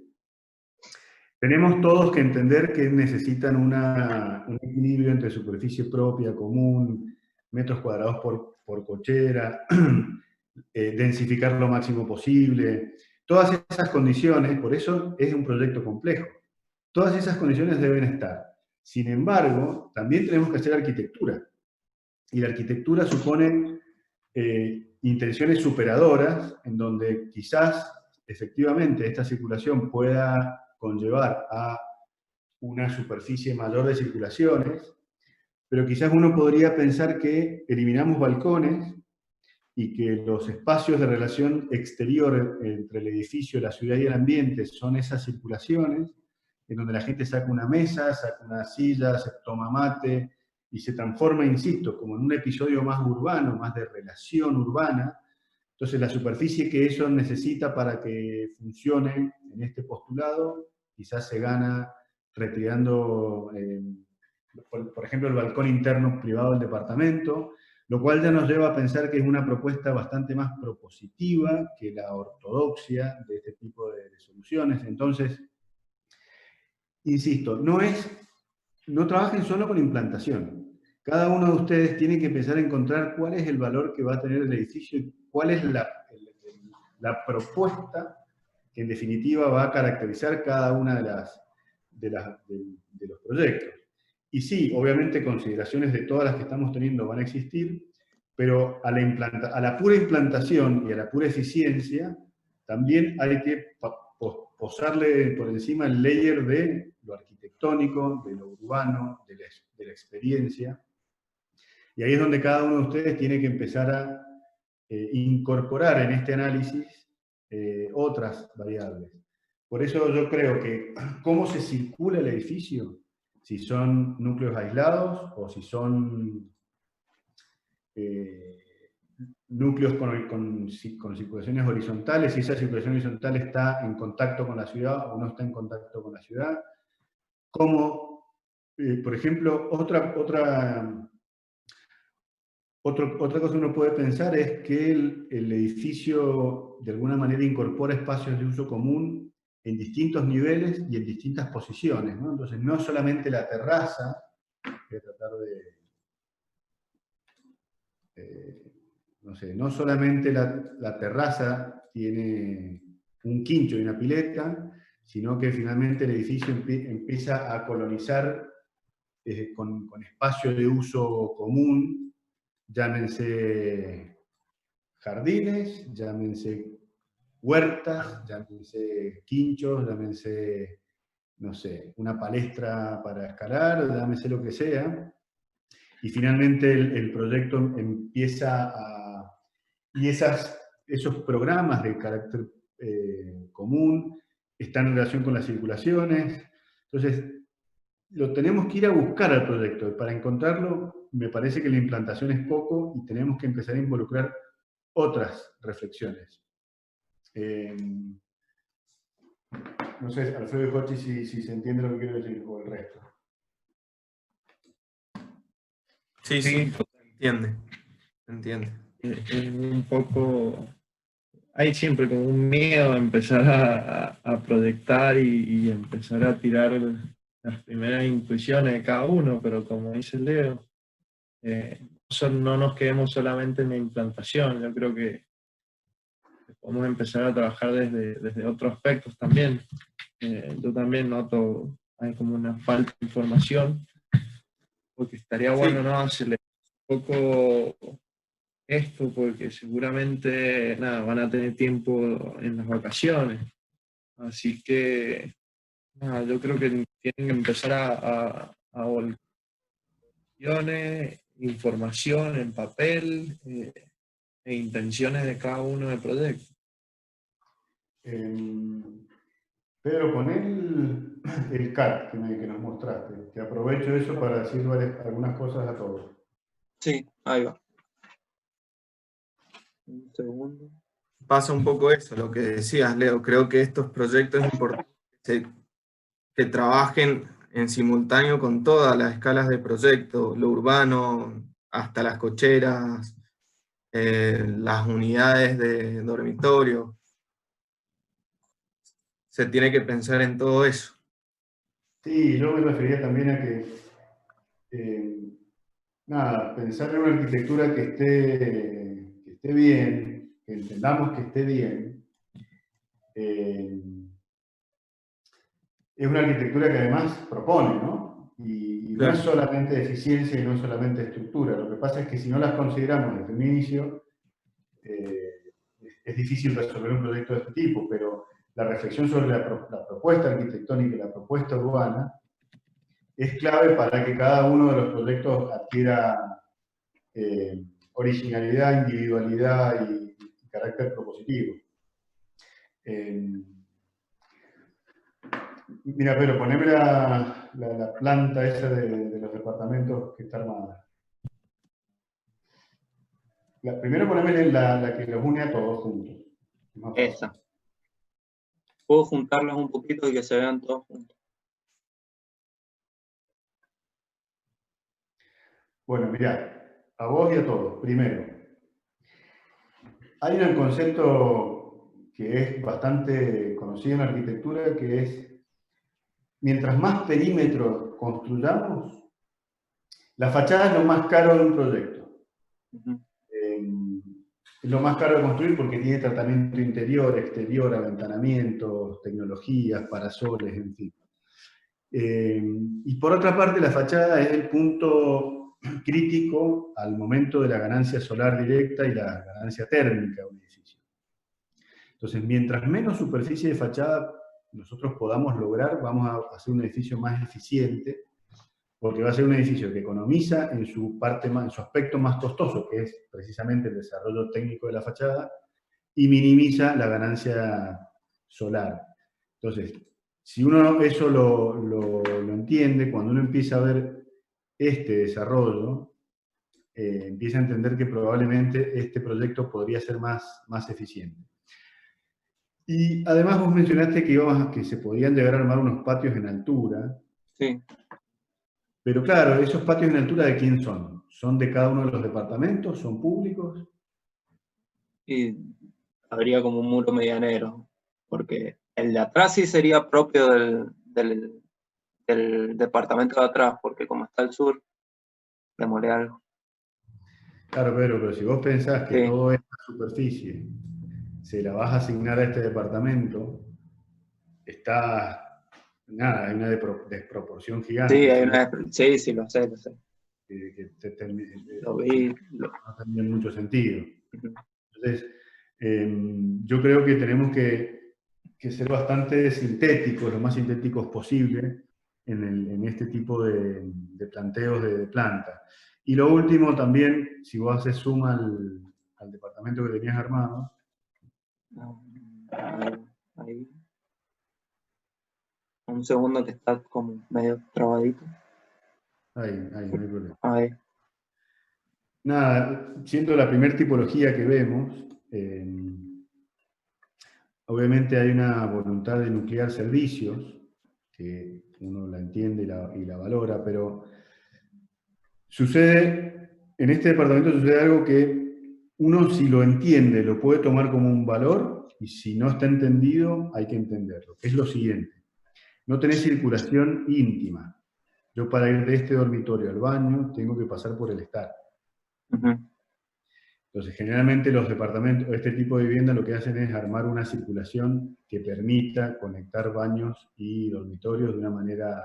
tenemos todos que entender que necesitan un equilibrio entre superficie propia, común, metros cuadrados por cochera, densificar lo máximo posible. Todas esas condiciones, por eso es un proyecto complejo. Todas esas condiciones deben estar. Sin embargo, también tenemos que hacer arquitectura. Y la arquitectura supone intenciones superadoras, en donde quizás efectivamente esta circulación pueda conllevar a una superficie mayor de circulaciones, pero quizás uno podría pensar que eliminamos balcones y que los espacios de relación exterior entre el edificio, la ciudad y el ambiente son esas circulaciones, en donde la gente saca una mesa, saca una silla, se toma mate, y se transforma, insisto, como en un episodio más urbano, más de relación urbana. Entonces la superficie que eso necesita para que funcione en este postulado, quizás se gana retirando, por ejemplo, el balcón interno privado del departamento, lo cual ya nos lleva a pensar que es una propuesta bastante más propositiva que la ortodoxia de este tipo de soluciones. Entonces, insisto, no trabajen solo con implantación. cada uno de ustedes tiene que empezar a encontrar cuál es el valor que va a tener el edificio y cuál es la propuesta que en definitiva va a caracterizar cada una de los proyectos. Y sí, obviamente consideraciones de todas las que estamos teniendo van a existir, pero a la pura implantación y a la pura eficiencia también hay que posarle por encima el layer de lo arquitectónico, de lo urbano, de la experiencia. Y ahí es donde cada uno de ustedes tiene que empezar a incorporar en este análisis otras variables. Por eso yo creo que cómo se circula el edificio, si son núcleos aislados o si son núcleos con circulaciones horizontales, si esa circulación horizontal está en contacto con la ciudad o no está en contacto con la ciudad. Como, por ejemplo, otra cosa que uno puede pensar es que el edificio de alguna manera incorpora espacios de uso común en distintos niveles y en distintas posiciones, ¿no? Entonces, no solamente la terraza, voy a tratar no sé, no solamente la terraza tiene un quincho y una pileta, sino que finalmente el edificio empieza a colonizar con espacio de uso común, llámense jardines, llámense huertas, llámense quinchos, llámense, no sé, una palestra para escalar, llámense lo que sea. Y finalmente el proyecto empieza a... Y esos programas de carácter común están en relación con las circulaciones. Entonces, lo tenemos que ir a buscar al proyecto. Y para encontrarlo, me parece que la implantación es poco y tenemos que empezar a involucrar otras reflexiones. No sé, Alfredo y Jochi, si se entiende lo que quiero decir, o el resto. Sí, entiende. Un poco, hay siempre como un miedo a empezar a proyectar y empezar a tirar las primeras intuiciones de cada uno, pero como dice Leo, no nos quedemos solamente en la implantación. Yo creo que podemos empezar a trabajar desde otros aspectos también. Yo también noto, hay como una falta de información, porque estaría bueno, ¿no?, hacerle un poco esto, porque seguramente van a tener tiempo en las vacaciones. Así que yo creo que tienen que empezar a volcar información en papel e intenciones de cada uno del proyecto. Pedro, pon el CAT que nos mostraste. Te aprovecho eso para decir algunas cosas a todos. Sí, ahí va. Un segundo. Pasa un poco eso, lo que decías, Leo. Creo que estos proyectos es importante que trabajen en simultáneo con todas las escalas de proyecto, lo urbano, hasta las cocheras, las unidades de dormitorio. Se tiene que pensar en todo eso. Sí, yo me refería también a que, pensar en una arquitectura que esté bien, que entendamos que esté bien, es una arquitectura que además propone, ¿no? Y no es solamente eficiencia y no solamente estructura. Lo que pasa es que si no las consideramos desde un inicio, es difícil resolver un proyecto de este tipo, pero la reflexión sobre la propuesta arquitectónica y la propuesta urbana es clave para que cada uno de los proyectos adquiera originalidad, individualidad y carácter propositivo. Mira, pero poneme la planta esa de los departamentos que está armada. Primero poneme la que los une a todos juntos. Esa. Puedo juntarlas un poquito y que se vean todos juntos. Bueno, mirá, a vos y a todos. Primero, hay un concepto que es bastante conocido en la arquitectura, que es, mientras más perímetros construyamos, La fachada es lo más caro de un proyecto. Es lo más caro de construir porque tiene tratamiento interior, exterior, aventanamientos, tecnologías, parasoles, en fin. Y por otra parte, la fachada es el punto crítico al momento de la ganancia solar directa y la ganancia térmica de un edificio. Entonces, mientras menos superficie de fachada nosotros podamos lograr, vamos a hacer un edificio más eficiente, porque va a ser un edificio que economiza en su aspecto más costoso, que es precisamente el desarrollo técnico de la fachada, y minimiza la ganancia solar. Entonces, si uno eso lo entiende, cuando uno empieza a ver este desarrollo, empieza a entender que probablemente este proyecto podría ser más eficiente. Y además vos mencionaste que se podían llegar a armar unos patios en altura. Sí. Pero claro, ¿esos patios en altura de quién son? ¿Son de cada uno de los departamentos? ¿Son públicos? Y habría como un muro medianero, porque el de atrás sí sería propio del departamento de atrás, porque como está al sur, demolé algo. Claro, Pedro, pero si vos pensás que Sí. toda esta superficie se la vas a asignar a este departamento, nada, hay una desproporción gigante. Sí, sí, lo sé. Lo vi. No tendría mucho sentido. Entonces, yo creo que tenemos que ser bastante sintéticos, lo más sintéticos posible, en este tipo de planteos de planta. Y lo último también, si vos haces zoom al departamento que tenías armado. Ahí. Un segundo que está como medio trabadito. Ahí, no hay problema. Ahí. Nada, siendo la primera tipología que vemos, obviamente hay una voluntad de nuclear servicios, que uno la entiende y la valora, pero en este departamento sucede algo que uno, si lo entiende, lo puede tomar como un valor, y si no está entendido, hay que entenderlo. Es lo siguiente: no tenés circulación íntima. Yo, para ir de este dormitorio al baño, tengo que pasar por el estar. Entonces, generalmente los departamentos, este tipo de vivienda, lo que hacen es armar una circulación que permita conectar baños y dormitorios de una manera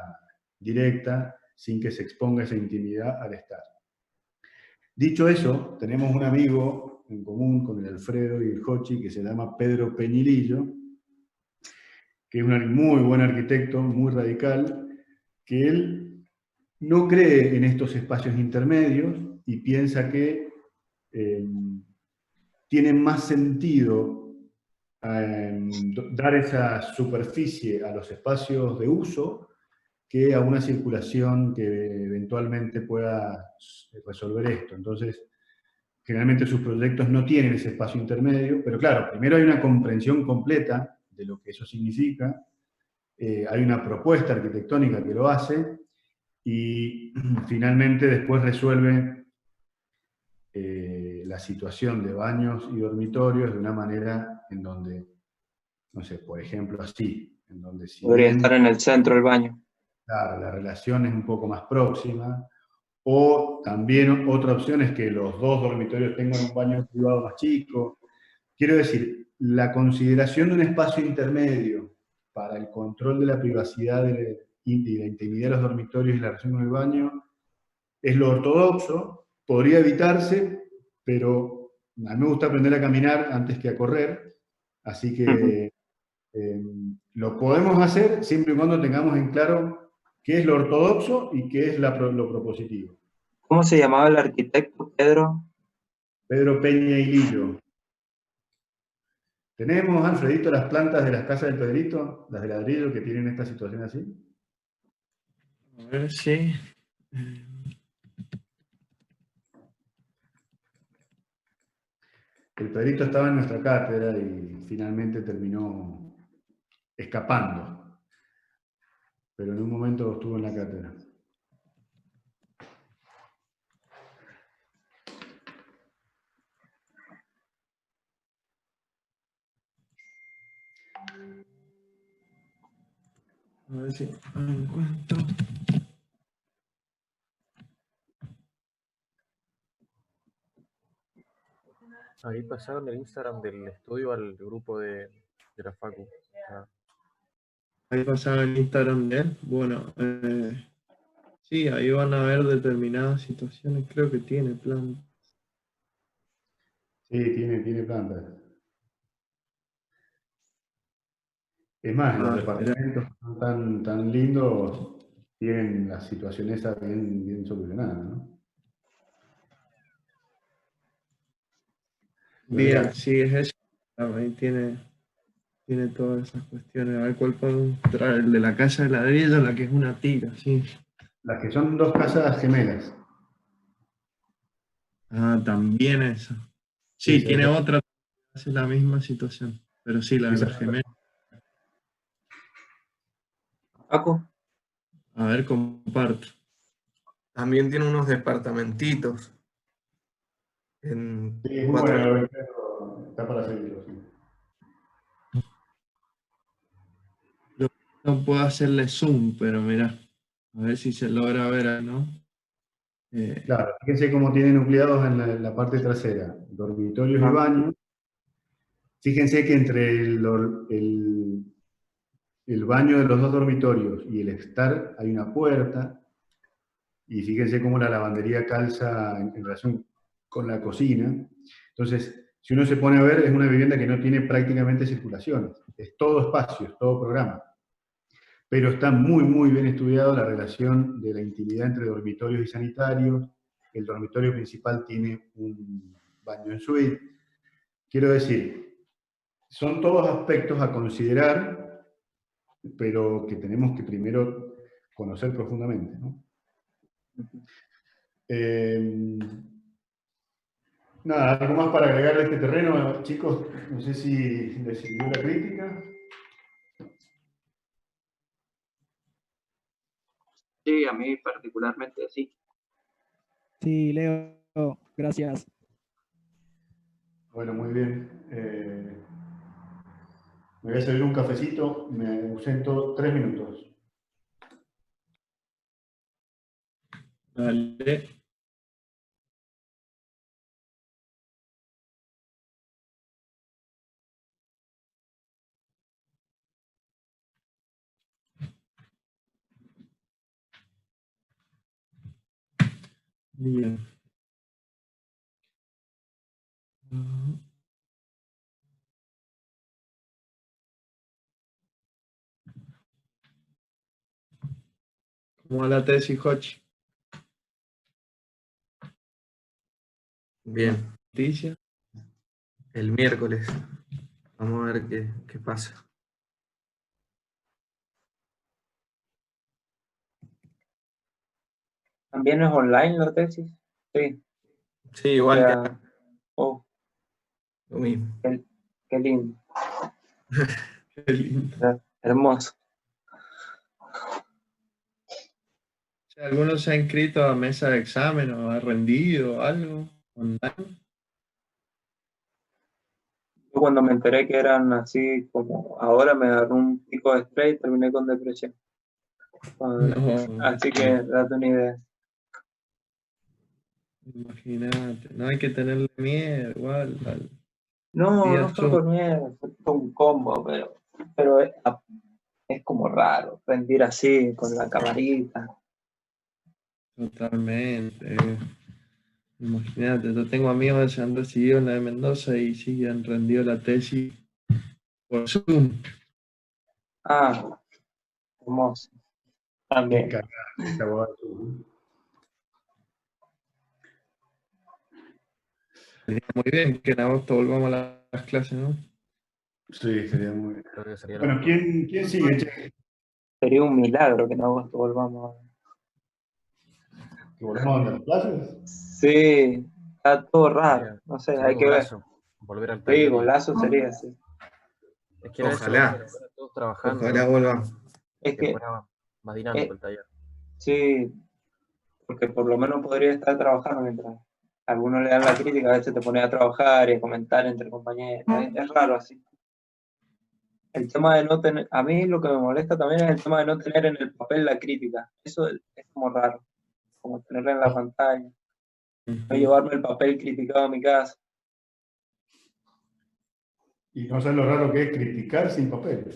directa, sin que se exponga esa intimidad al estar. Dicho eso, tenemos un amigo en común con el Alfredo y el Jochi, que se llama Pedro Peñilillo, que es un muy buen arquitecto, muy radical, que él no cree en estos espacios intermedios y piensa que tiene más sentido dar esa superficie a los espacios de uso que a una circulación que eventualmente pueda resolver esto. Entonces, generalmente sus proyectos no tienen ese espacio intermedio, pero claro, primero hay una comprensión completa de lo que eso significa, hay una propuesta arquitectónica que lo hace, y finalmente después resuelve la situación de baños y dormitorios de una manera en donde, no sé, por ejemplo así, en donde si podría estar en el centro del baño. Claro, la relación es un poco más próxima, o también otra opción es que los dos dormitorios tengan un baño privado más chico. Quiero decir, la consideración de un espacio intermedio para el control de la privacidad y la intimidad de los dormitorios y la relación con el baño es lo ortodoxo, podría evitarse, pero a mí me gusta aprender a caminar antes que a correr, así que lo podemos hacer siempre y cuando tengamos en claro qué es lo ortodoxo y qué es lo propositivo. ¿Cómo se llamaba el arquitecto, Pedro? Pedro Peña y Lillo. ¿Tenemos, Alfredito, las plantas de las casas del Pedrito, las de ladrillo, que tienen esta situación así? A ver si... El Pedrito estaba en nuestra cátedra y finalmente terminó escapando, pero en un momento estuvo en la cátedra. A ver si encuentro. Ahí pasaron del Instagram del estudio al grupo de la Facu. Ah, Ahí pasaba en Instagram de él. Bueno, sí, ahí van a ver determinadas situaciones. Creo que tiene plan. Sí, tiene plantas. Es más, los Espera. departamentos que son tan lindos tienen la situación esa bien solucionada, ¿no? Pero Bien, mira, sí, es eso. Ahí tiene todas esas cuestiones. A ver cuál podemos mostrar. El de la casa de ladrillo, la que es una tira, sí. las que son dos casas gemelas. Ah, también eso. Sí, Sí, tiene otra que hace la misma situación. Pero sí, la de las gemelas. Paco, A ver, comparto. También tiene unos departamentitos en Sí, es muy 4 bueno, está para seguirlo. Sí. No puedo hacerle zoom, pero mira, a ver si se logra ver, ¿no? Claro, fíjense cómo tiene nucleados en la parte trasera, dormitorios y ah, baños. Fíjense que entre el baño de los dos dormitorios y el estar hay una puerta, y fíjense cómo la lavandería calza en relación con la cocina. Entonces, si uno se pone a ver, es una vivienda que no tiene prácticamente circulaciones, es todo espacio, es todo programa. Pero está muy bien estudiado la relación de la intimidad entre dormitorios y sanitarios. El dormitorio principal tiene un baño en suite. Quiero decir, son todos aspectos a considerar, pero que tenemos que primero conocer profundamente, ¿no? Nada, ¿algo más para agregar a este terreno, chicos? No sé si les sirvió la crítica. Sí, a mí particularmente sí. Sí, Leo, gracias. Bueno, muy bien. Me voy a servir un cafecito, me ausento 3 minutos. Dale. Bien. ¿Cómo va la tesis, Hochi? Bien, Noticia. el miércoles. Vamos a ver qué pasa. ¿también es online la tesis? Sí. Sí, O igual que sea, oh, lo mismo. qué lindo, Qué lindo. hermoso. ¿Alguno se ha inscrito a mesa de examen o ha rendido algo online? Yo cuando me enteré que eran así como ahora me agarró un pico de estrés y terminé con depresión. No, Así que date una idea. imagínate, no hay que tenerle miedo, igual. No, Día no fue Zoom, por miedo, fue un combo, pero es como raro rendir así con la camarita. totalmente. Imagínate, yo tengo amigos que se han recibido en la de Mendoza y sí han rendido la tesis por Zoom. Ah, hermoso. Qué También. cagada esta abogada. Sería muy bien que en agosto volvamos a las clases, ¿no? Sí, sería muy bien. creo que sería lo Bueno, mejor. ¿quién sigue, che? Sería un milagro que en agosto volvamos a... ¿Que volvamos a las clases? Sí, está todo raro. Sería, No sé, sería hay un que ver. golazo volver al Sí, taller y golazo sería así. es que era eso lo bueno, Ojalá, ver a todos trabajando, ojalá ¿no? vuelvan. Es Que que, fuera más dinámico eh, el taller. sí, porque por lo menos podría estar trabajando mientras algunos le dan la crítica, a veces te pones a trabajar y a comentar entre compañeros. Es raro así. El tema de no tener, a mí lo que me molesta también es el tema de no tener en el papel la crítica. Eso es como raro, como tenerla en la pantalla, no Ujú. llevarme el papel criticado a mi casa. Y no sabes lo raro que es criticar sin papel.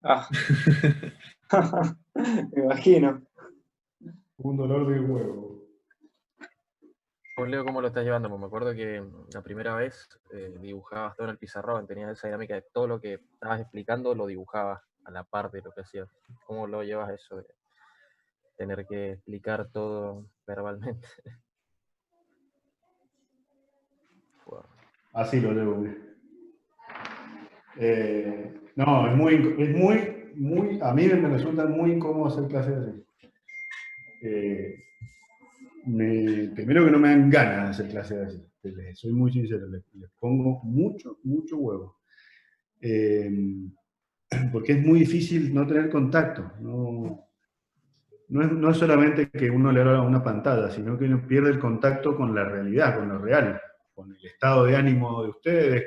Ah. Me imagino. Un dolor de huevo. Vos, Leo, ¿cómo lo estás llevando? Pues me acuerdo que la primera vez dibujabas todo en el pizarrón, tenías esa dinámica de todo lo que estabas explicando lo dibujabas a la par de lo que hacías. ¿Cómo lo llevas eso de tener que explicar todo verbalmente? Wow. Así lo llevo. No, es muy, a mí me resulta muy incómodo hacer clases así. Primero que no me dan ganas de hacer clases así, soy muy sincero, les pongo mucho huevo. Porque es muy difícil no tener contacto. No es solamente que uno le habla a una pantalla, sino que uno pierde el contacto con la realidad, con lo real, con el estado de ánimo de ustedes,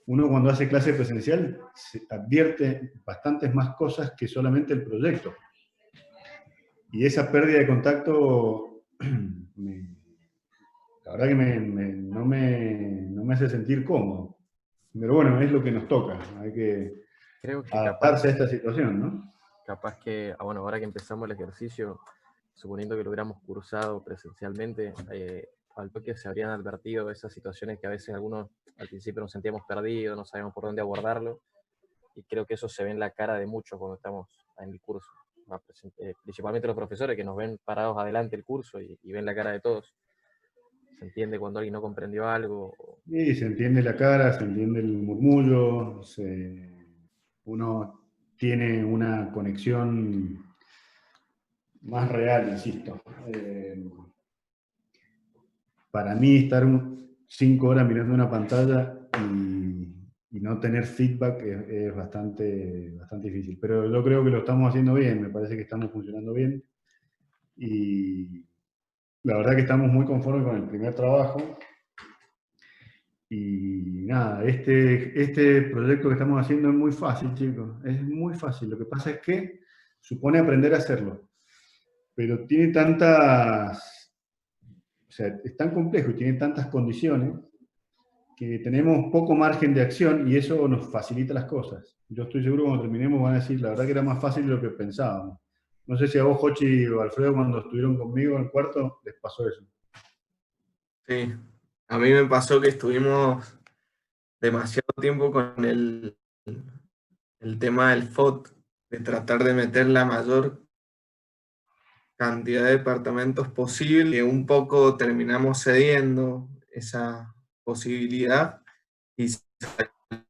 uno cuando hace clase presencial se advierte bastantes más cosas que solamente el proyecto. Y esa pérdida de contacto, la verdad que no me hace sentir cómodo. Pero bueno, es lo que nos toca. Hay que adaptarse a esta situación, ¿no? Capaz que, bueno, ahora que empezamos el ejercicio, suponiendo que lo hubiéramos cursado presencialmente, al toque se habrían advertido esas situaciones que a veces algunos al principio nos sentíamos perdidos, no sabíamos por dónde abordarlo, y creo que eso se ve en la cara de muchos cuando estamos en el curso, principalmente los profesores que nos ven parados adelante el curso y ven la cara de todos. Se entiende cuando alguien no comprendió algo. Sí, se entiende la cara, se entiende el murmullo, uno tiene una conexión más real, insisto. Para mí estar 5 horas mirando una pantalla y no tener feedback es bastante difícil. Pero yo creo que lo estamos haciendo bien, me parece que estamos funcionando bien. Y la verdad que estamos muy conformes con el primer trabajo. Y nada, este proyecto que estamos haciendo es muy fácil, chicos. Es muy fácil. Lo que pasa es que supone aprender a hacerlo. Pero tiene o sea, es tan complejo y tiene tantas condiciones que tenemos poco margen de acción y eso nos facilita las cosas. Yo estoy seguro que cuando terminemos van a decir, la verdad que era más fácil de lo que pensábamos. No sé si a vos, Jochi o Alfredo, cuando estuvieron conmigo en el cuarto, les pasó eso. Sí, a mí me pasó que estuvimos demasiado tiempo con el tema del FOT, de tratar de meter la mayor cantidad de departamentos posible, que un poco terminamos cediendo esa posibilidad y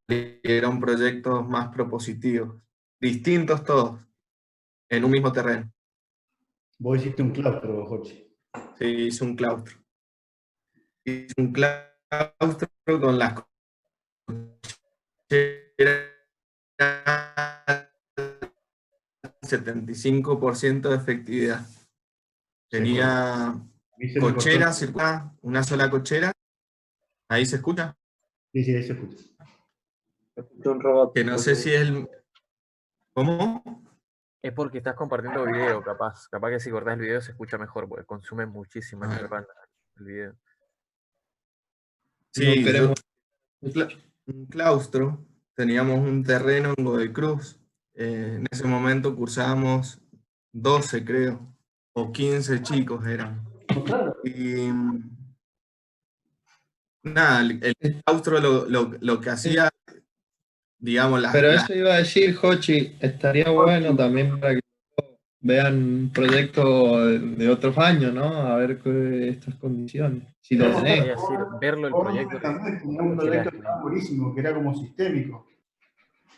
salieron proyectos más propositivos, distintos todos, en un mismo terreno. Vos hiciste un claustro, Jochi. Sí, hice un claustro. Hice un claustro con las cocheras, 75% de efectividad. Tenía cochera circular, una sola cochera. ¿Ahí se escucha? Sí, ahí se escucha. Un robot. Que no sé si es el... ¿Cómo? Es porque estás compartiendo video, capaz. Capaz que si cortás el video se escucha mejor, porque consume muchísima banda el video. Sí, un claustro. Teníamos un terreno en Godoy Cruz. En ese momento cursábamos 12, creo, o 15 chicos eran. Y nada, el claustro lo que hacía, digamos, Pero eso iba a decir, Jochi, estaría bueno también para que vean proyectos de otros años, ¿no? A ver estas condiciones. Si lo tenés. Es decir, verlo el proyecto. Tenía un proyecto que estaba buenísimo, que era como sistémico.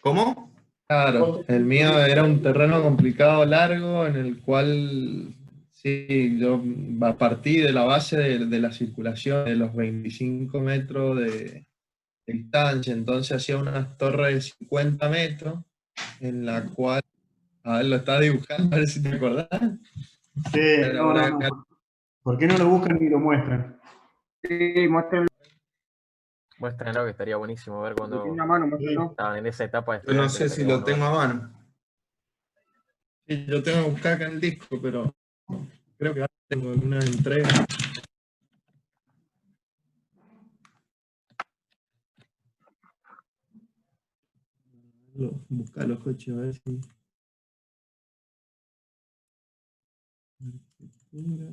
¿Cómo? Claro, el mío era un terreno complicado, largo, en el cual, sí, yo partí de la base de la circulación de los 25 metros de distancia, entonces hacía unas torres de 50 metros, en la cual, a ver, lo estaba dibujando, a ver si te acordás. Sí, no. ¿Por qué no lo buscan ni lo muestran? Sí, muéstrenlo. Muéstrenlo, que estaría buenísimo ver cuando Tiene una mano, muéstrenlo. estaban en esa etapa de Yo no sé si lo tengo a mano. Sí, yo tengo que buscar acá en el disco, pero creo que ahora tengo alguna entrega. Buscar los coches a ver si... Arquitectura.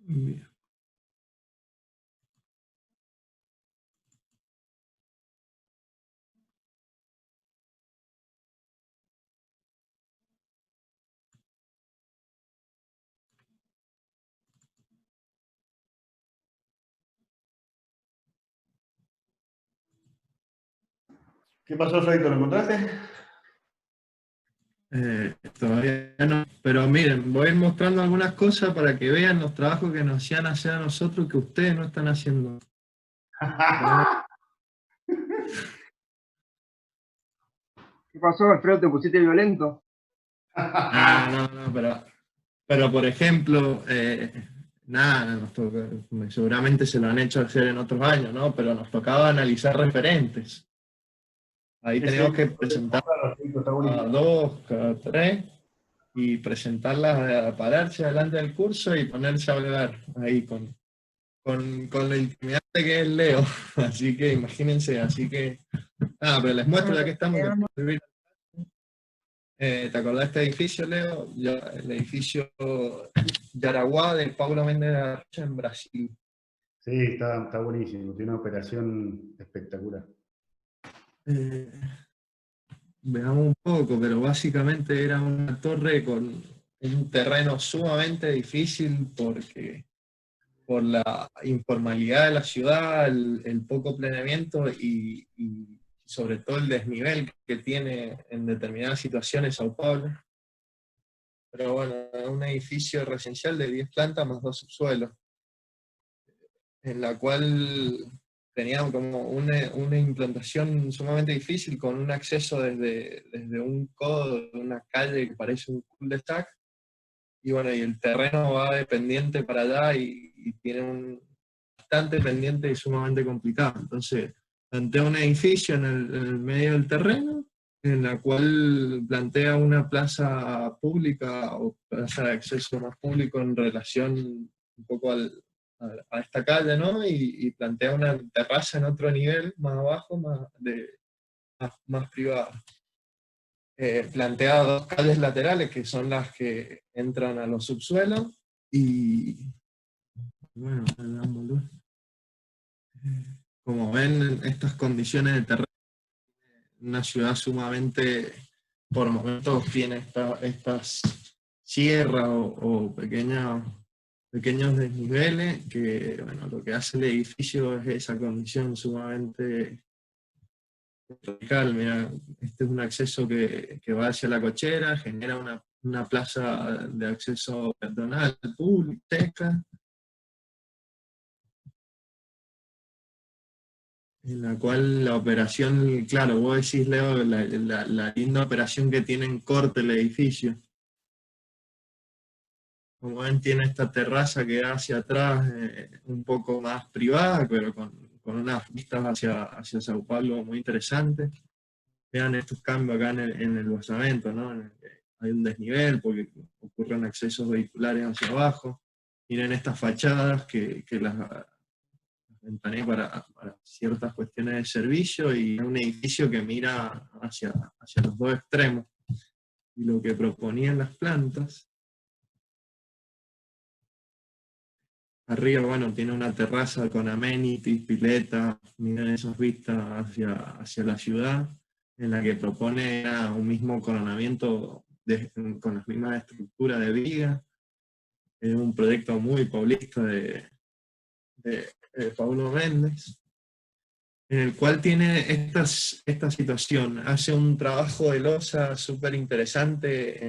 Bien. ¿Qué pasó, Fredito? ¿Lo encontraste? Todavía no, pero miren, voy a ir mostrando algunas cosas para que vean los trabajos que nos hacían hacer a nosotros que ustedes no están haciendo. ¿Qué pasó, Alfredo? ¿Te pusiste violento? No, pero por ejemplo, nada, seguramente se lo han hecho hacer en otros años, ¿no? Pero nos tocaba analizar referentes. Ahí teníamos que presentar a 2, cada 3, y presentarlas, pararse delante del curso y ponerse a hablar ahí con lo intimidante que es Leo. Así que imagínense, pero les muestro ya que estamos. ¿Te acordás de este edificio, Leo? El edificio Yaraguá de Paulo Méndez de la Rocha en Brasil. Sí, está buenísimo, tiene una operación espectacular. Veamos un poco, pero básicamente era una torre con un terreno sumamente difícil por la informalidad de la ciudad, el poco planeamiento y sobre todo el desnivel que tiene en determinadas situaciones Sao Paulo. Pero bueno, es un edificio residencial de 10 plantas más 2 subsuelos, en la cual tenían como una implantación sumamente difícil, con un acceso desde un codo de una calle que parece un cul-de-sac, y bueno, y el terreno va de pendiente para allá y tiene un bastante pendiente y sumamente complicado. Entonces, plantea un edificio en el medio del terreno, en la cual plantea una plaza pública o plaza de acceso más público en relación un poco a esta calle, ¿no? Y plantea una terraza en otro nivel, más abajo, más privada. Plantea 2 calles laterales, que son las que entran a los subsuelos, y bueno, veámoslo. Como ven, estas condiciones de terreno, una ciudad sumamente, por momentos tiene estas sierras o pequeños desniveles, que bueno, lo que hace el edificio es esa condición sumamente radical. Mira, este es un acceso que va hacia la cochera, genera una plaza de acceso peatonal, pública, seca, en la cual la operación, claro, vos decís, Leo, la linda operación que tiene en corte el edificio. Como ven, tiene esta terraza que da hacia atrás, un poco más privada, pero con unas vistas hacia Sao Paulo muy interesantes. Vean estos cambios acá en el basamento, ¿no? Hay un desnivel porque ocurren accesos vehiculares hacia abajo. Miren estas fachadas que las ventané para ciertas cuestiones de servicio, y un edificio que mira hacia los 2 extremos. Y lo que proponían las plantas, arriba, bueno, tiene una terraza con amenities, pileta, miren esas vistas hacia la ciudad, en la que propone un mismo coronamiento con las mismas estructuras de viga. Es un proyecto muy paulista de Paulo Méndez, en el cual tiene esta situación. Hace un trabajo de losa súper interesante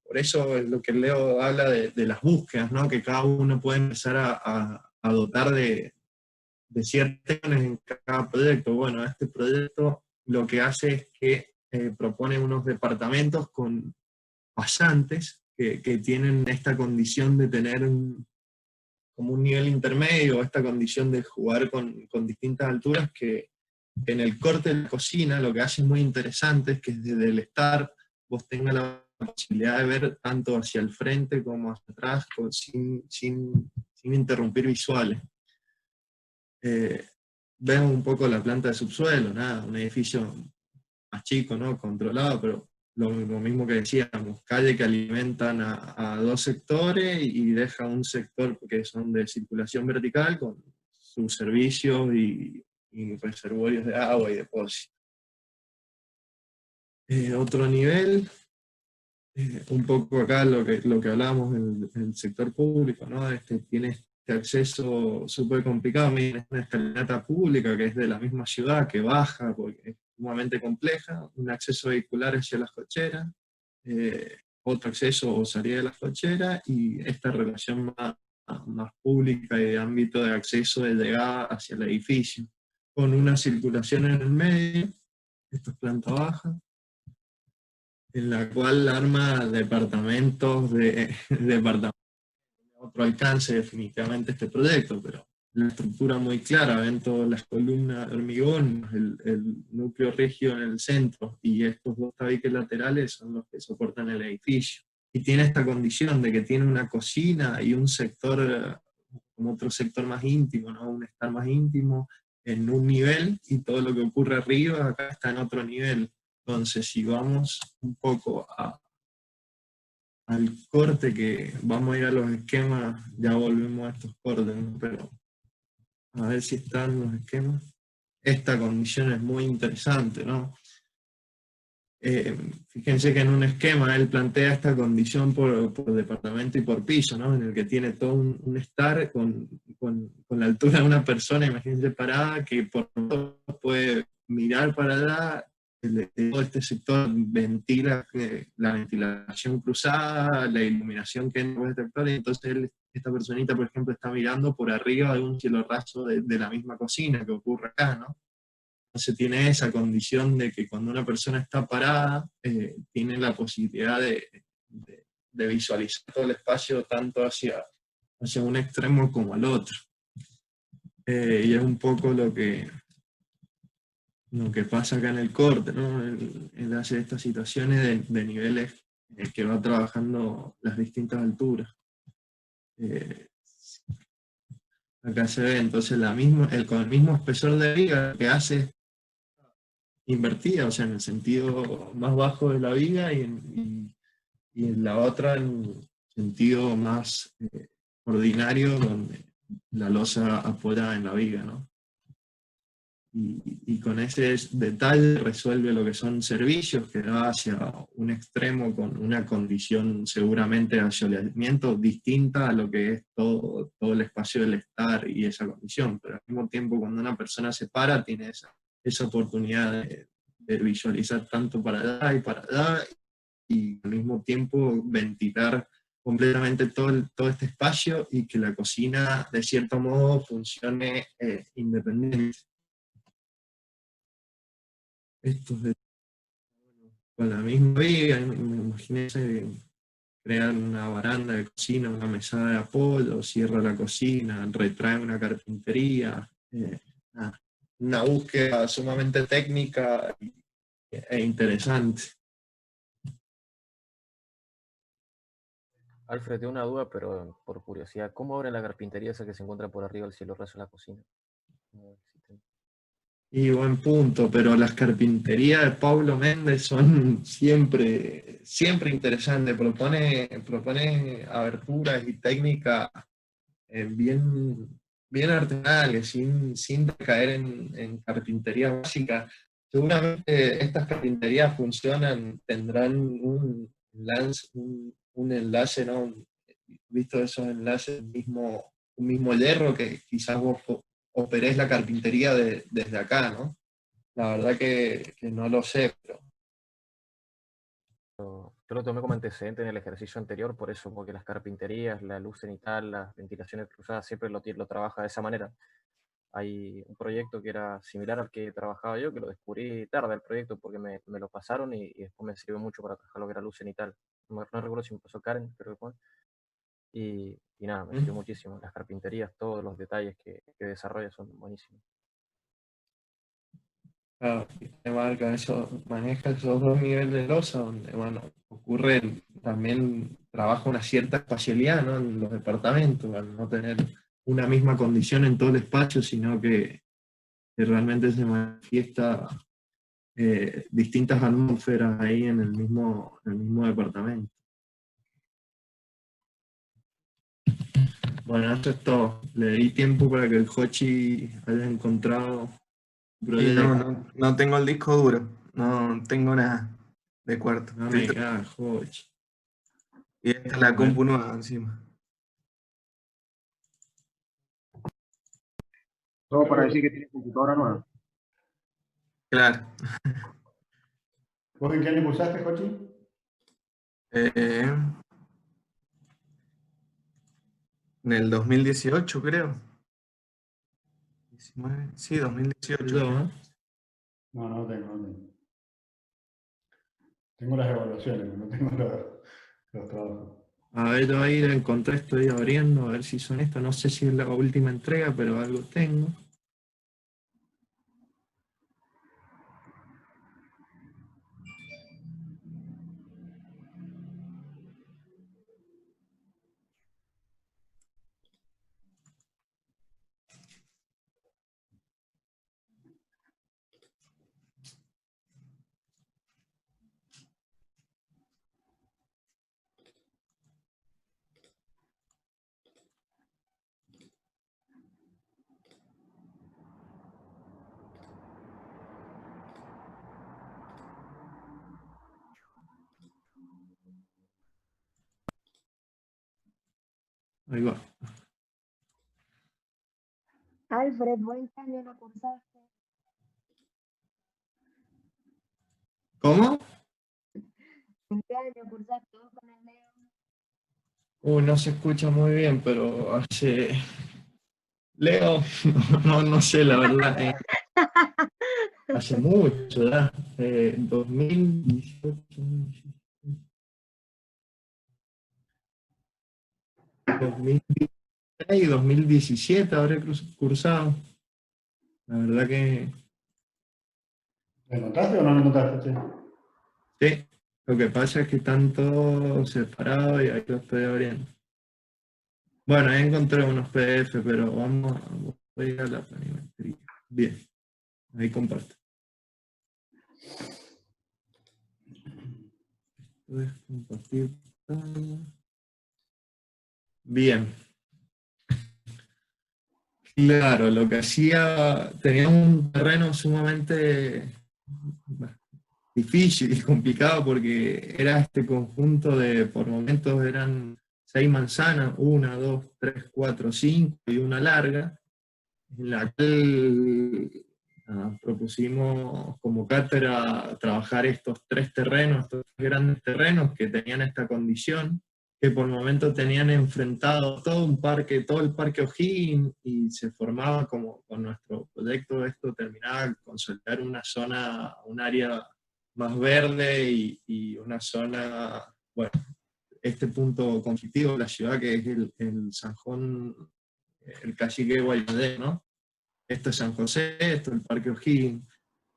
por eso es lo que Leo habla de las búsquedas, ¿no? Que cada uno puede empezar a dotar de ciertas en cada proyecto. Bueno, este proyecto lo que hace es que propone unos departamentos con pasantes que tienen esta condición de tener como un nivel intermedio, esta condición de jugar con distintas alturas, que en el corte de la cocina lo que hace es muy interesante, es que desde el estar vos tengas la posibilidad de ver tanto hacia el frente como hacia atrás, sin interrumpir visuales. Vemos un poco la planta de subsuelo, nada, un edificio más chico, ¿no? Controlado, pero lo mismo que decíamos, calle que alimentan a dos sectores y deja un sector que son de circulación vertical con sus servicios y reservorios de agua y depósito. Otro nivel, un poco acá lo que hablábamos en el sector público, ¿no? Tiene este acceso súper complicado, miren, es una escalinata pública que es de la misma ciudad, que baja porque es sumamente compleja, un acceso vehicular hacia las cocheras, otro acceso o salida de las cocheras, y esta relación más pública y de ámbito de acceso de llegada hacia el edificio, con una circulación en el medio, esto es planta baja, en la cual arma departamentos de otro alcance definitivamente este proyecto, pero la estructura muy clara, ven todas las columnas de hormigón, el núcleo rígido en el centro, y estos dos tabiques laterales son los que soportan el edificio. Y tiene esta condición de que tiene una cocina y un sector, como otro sector más íntimo, ¿no? Un estar más íntimo en un nivel, y todo lo que ocurre arriba acá está en otro nivel. Entonces, si vamos un poco al corte, que vamos a ir a los esquemas, ya volvemos a estos cortes, ¿no? Pero a ver si están los esquemas. Esta condición es muy interesante, ¿no? Fíjense que en un esquema él plantea esta condición por departamento y por piso, ¿no? En el que tiene todo un estar con la altura de una persona, imagínense, parada, que por lo menos puede mirar para allá. Todo este sector ventila la ventilación cruzada, la iluminación que entra por este sector, y entonces esta personita, por ejemplo, está mirando por arriba de un cielo raso de la misma cocina que ocurre acá, ¿no? Entonces tiene esa condición de que cuando una persona está parada, tiene la posibilidad de visualizar todo el espacio tanto hacia un extremo como al otro. Y es un poco lo que pasa acá en el corte, ¿no? Él hace estas situaciones de niveles que va trabajando las distintas alturas. Acá se ve entonces con el mismo espesor de viga, que hace invertida, o sea, en el sentido más bajo de la viga, y en la otra en sentido más ordinario, donde la losa apoya en la viga, ¿no? Y con ese detalle resuelve lo que son servicios, que va hacia un extremo con una condición seguramente de asoleamiento distinta a lo que es todo el espacio del estar y esa condición, pero al mismo tiempo cuando una persona se para tiene esa oportunidad de visualizar tanto para allá y para allá, y al mismo tiempo ventilar completamente todo este espacio, y que la cocina de cierto modo funcione independiente. Estos con la misma viga, imagínense, crear una baranda de cocina, una mesada de apoyo, cierra la cocina, retrae una carpintería, una búsqueda sumamente técnica e interesante. Alfred, tengo una duda, pero por curiosidad, ¿cómo abre la carpintería esa que se encuentra por arriba del cielo raso de la cocina? No existe. Y buen punto, pero las carpinterías de Paulo Méndez son siempre interesantes, propone aberturas y técnicas bien artesanales, sin caer en carpintería básica. Seguramente estas carpinterías tendrán un enlace, ¿no? Visto esos enlaces, un mismo hierro, que quizás vos operés la carpintería desde acá, ¿no? La verdad que no lo sé, pero yo lo tomé como antecedente en el ejercicio anterior, por eso, porque las carpinterías, la luz cenital, las ventilaciones cruzadas, siempre lo trabaja de esa manera. Hay un proyecto que era similar al que trabajaba yo, que lo descubrí tarde el proyecto porque me lo pasaron y después me sirvió mucho para trabajar lo que era luz cenital. No recuerdo si me pasó Karen, creo que fue. Y nada, me sirvió muchísimo. Las carpinterías, todos los detalles que desarrolla son buenísimos. Claro, y te marca eso, maneja esos dos niveles de losa, donde, bueno, ocurre también, trabaja una cierta espacialidad, ¿no? En los departamentos, al no tener una misma condición en todo el espacio, sino que realmente se manifiesta distintas atmósferas ahí en el mismo departamento. Bueno, esto es todo. Le di tiempo para que el Hochi haya encontrado un Y proyecto. no tengo el disco duro, no tengo nada de cuarto. No me digas, Hochi. Y esta es la compu nueva encima. Todo para decir que tiene computadora nueva. Claro. ¿Vos en qué año cursaste, Jochi? En el 2018, creo. 19, sí, 2018. ¿no? No tengo. Tengo las evaluaciones, pero no tengo los trabajos. A ver, ahí la encontré, estoy abriendo, a ver si son estas. No sé si es la última entrega, pero algo tengo. Ahí va. Alfred, buen año no cursaste. ¿Cómo? ¿En qué año cursaste vos con el Leo? No se escucha muy bien, pero hace... Leo, no sé la verdad. Hace mucho, ya. 2018... 2016 y 2017 habré cursado. La verdad que... ¿Me notaste o no me notaste? Sí, lo que pasa es que están todos separados y ahí lo estoy abriendo. Bueno, ahí encontré unos PDF, pero voy a ir a la planimetría. Bien, ahí comparto. Esto es compartir pantalla. Bien. Claro, lo que hacía, tenía un terreno sumamente difícil y complicado porque era este conjunto de, por momentos eran 6 manzanas, 1, 2, 3, 4, 5 y una larga, en la cual propusimos como cátedra trabajar estos 3 terrenos, estos grandes terrenos que tenían esta condición, que por momentos tenían enfrentado todo el parque O'Higgins, y se formaba como con nuestro proyecto esto terminaba consolidar una zona, un área más verde y una zona, bueno, este punto conflictivo de la ciudad que es el Sanjón, el cacique Guaymallén, ¿no? Esto es San José, esto es el Parque O'Higgins.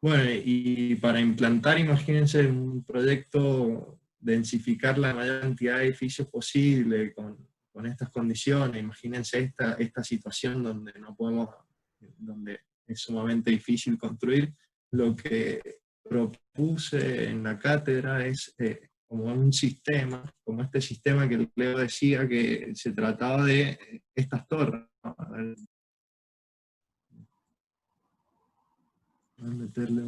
Bueno, y para implantar, imagínense, un proyecto, densificar la mayor cantidad de edificios posible con estas condiciones, imagínense esta situación donde no podemos, donde es sumamente difícil construir. Lo que propuse en la cátedra es como un sistema, como este sistema que Leo decía que se trataba de estas torres, ¿no? Meterle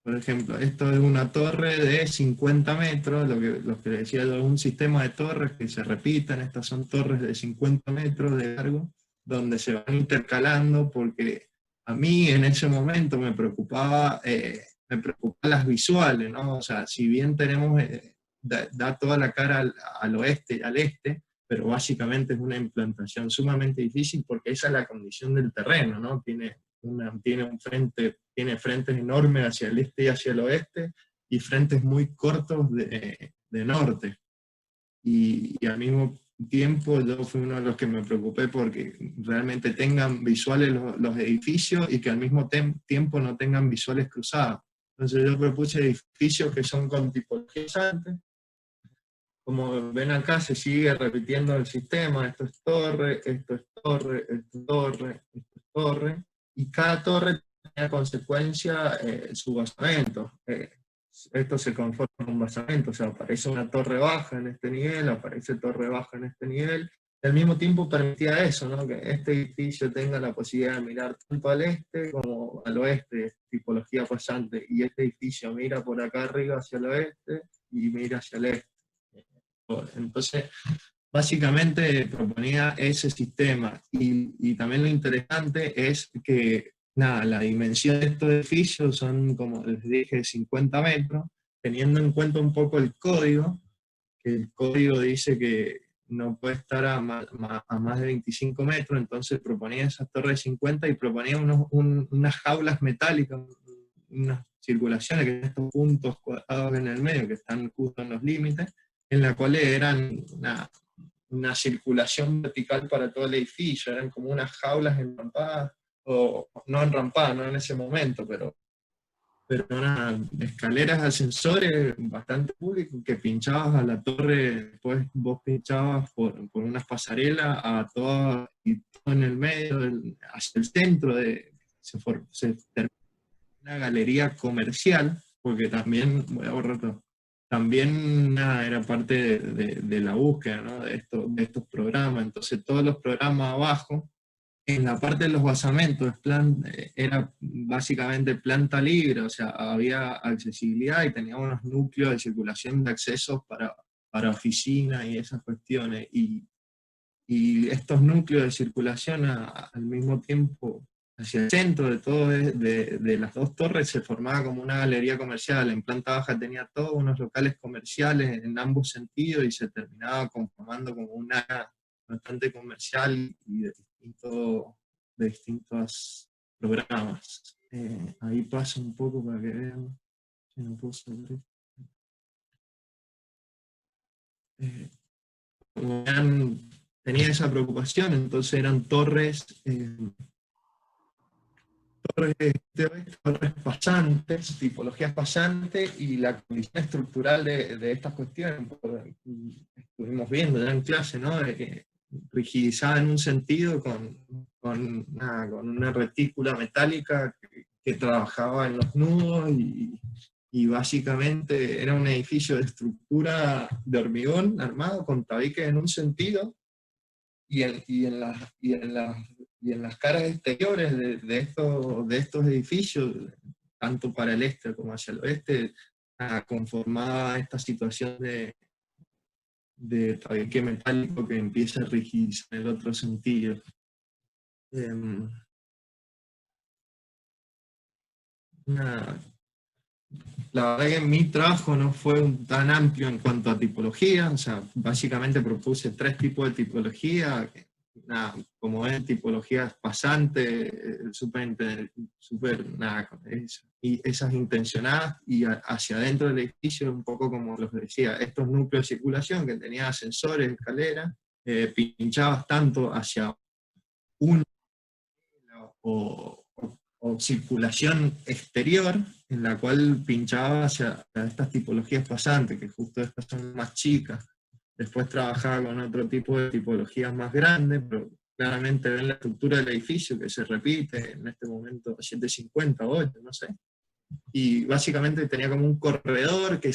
por ejemplo, esto es una torre de 50 metros, lo que decía yo, un sistema de torres que se repiten, estas son torres de 50 metros de largo, donde se van intercalando, porque a mí en ese momento me preocupaba me preocupan las visuales, ¿no? O sea, si bien tenemos, da toda la cara al oeste y al este, pero básicamente es una implantación sumamente difícil porque esa es la condición del terreno, ¿no? Tiene frentes enormes hacia el este y hacia el oeste, y frentes muy cortos de norte. Y al mismo tiempo yo fui uno de los que me preocupé porque realmente tengan visuales los edificios y que al mismo tiempo no tengan visuales cruzados. Entonces yo propuse edificios que son con tipología pasante. Como ven acá se sigue repitiendo el sistema, esto es torre, esto es torre, esto es torre, esto es torre, y cada torre tiene a consecuencia su basamento. Esto se conforma con un basamento, o sea, aparece una torre baja en este nivel, aparece torre baja en este nivel, y al mismo tiempo permitía eso, ¿no? Que este edificio tenga la posibilidad de mirar tanto al este como al oeste, tipología pasante, y este edificio mira por acá arriba hacia el oeste y mira hacia el este. Entonces, básicamente proponía ese sistema, y también lo interesante es que nada, la dimensión de estos edificios son, como les dije, 50 metros, teniendo en cuenta un poco el código, que el código dice que no puede estar a más de 25 metros, entonces proponía esas torres de 50 y proponía unas jaulas metálicas, unas circulaciones, que tienen estos puntos cuadrados en el medio, que están justo en los límites, en la cual eran una circulación vertical para todo el edificio, eran como unas jaulas enrampadas, o no enrampadas, no en ese momento, pero eran escaleras, ascensores bastante públicos, que pinchabas a la torre, después vos pinchabas por unas pasarelas a todo, y todo en el medio, hacia el centro, se terminó una galería comercial, porque también, voy a borrar todo, también era parte de la búsqueda, ¿no? de estos programas. Entonces todos los programas abajo, en la parte de los basamentos, era básicamente planta libre, o sea, había accesibilidad y tenía unos núcleos de circulación de accesos para oficinas y esas cuestiones. Y estos núcleos de circulación al mismo tiempo, hacia el centro de las dos torres, se formaba como una galería comercial. En planta baja tenía todos unos locales comerciales en ambos sentidos, y se terminaba conformando como una bastante comercial y de distintos programas. Ahí pasa un poco para que vean. Si no puedo saber. Como vean, tenía esa preocupación, entonces eran torres pasantes, tipologías pasantes, y la condición estructural de estas cuestiones, estuvimos viendo ya en clase, ¿no? Rigidizada en un sentido con una retícula metálica que trabajaba en los nudos, y básicamente era un edificio de estructura de hormigón armado con tabiques en un sentido, y en las caras exteriores de estos edificios, tanto para el este como hacia el oeste, conformaba esta situación de tabique metálico que empieza a rigidizar en el otro sentido. La verdad que mi trabajo no fue tan amplio en cuanto a tipología, o sea, básicamente propuse 3 tipos de tipología, como ven, tipologías pasantes, y esas intencionadas, y hacia adentro del edificio, un poco como los decía, estos núcleos de circulación que tenían ascensores, escaleras, pinchabas tanto hacia una o circulación exterior, en la cual pinchaba hacia estas tipologías pasantes, que justo estas son más chicas. Después trabajaba con otro tipo de tipologías más grandes, pero claramente ven la estructura del edificio que se repite en este momento 750, 8, no sé. Y básicamente tenía como un corredor que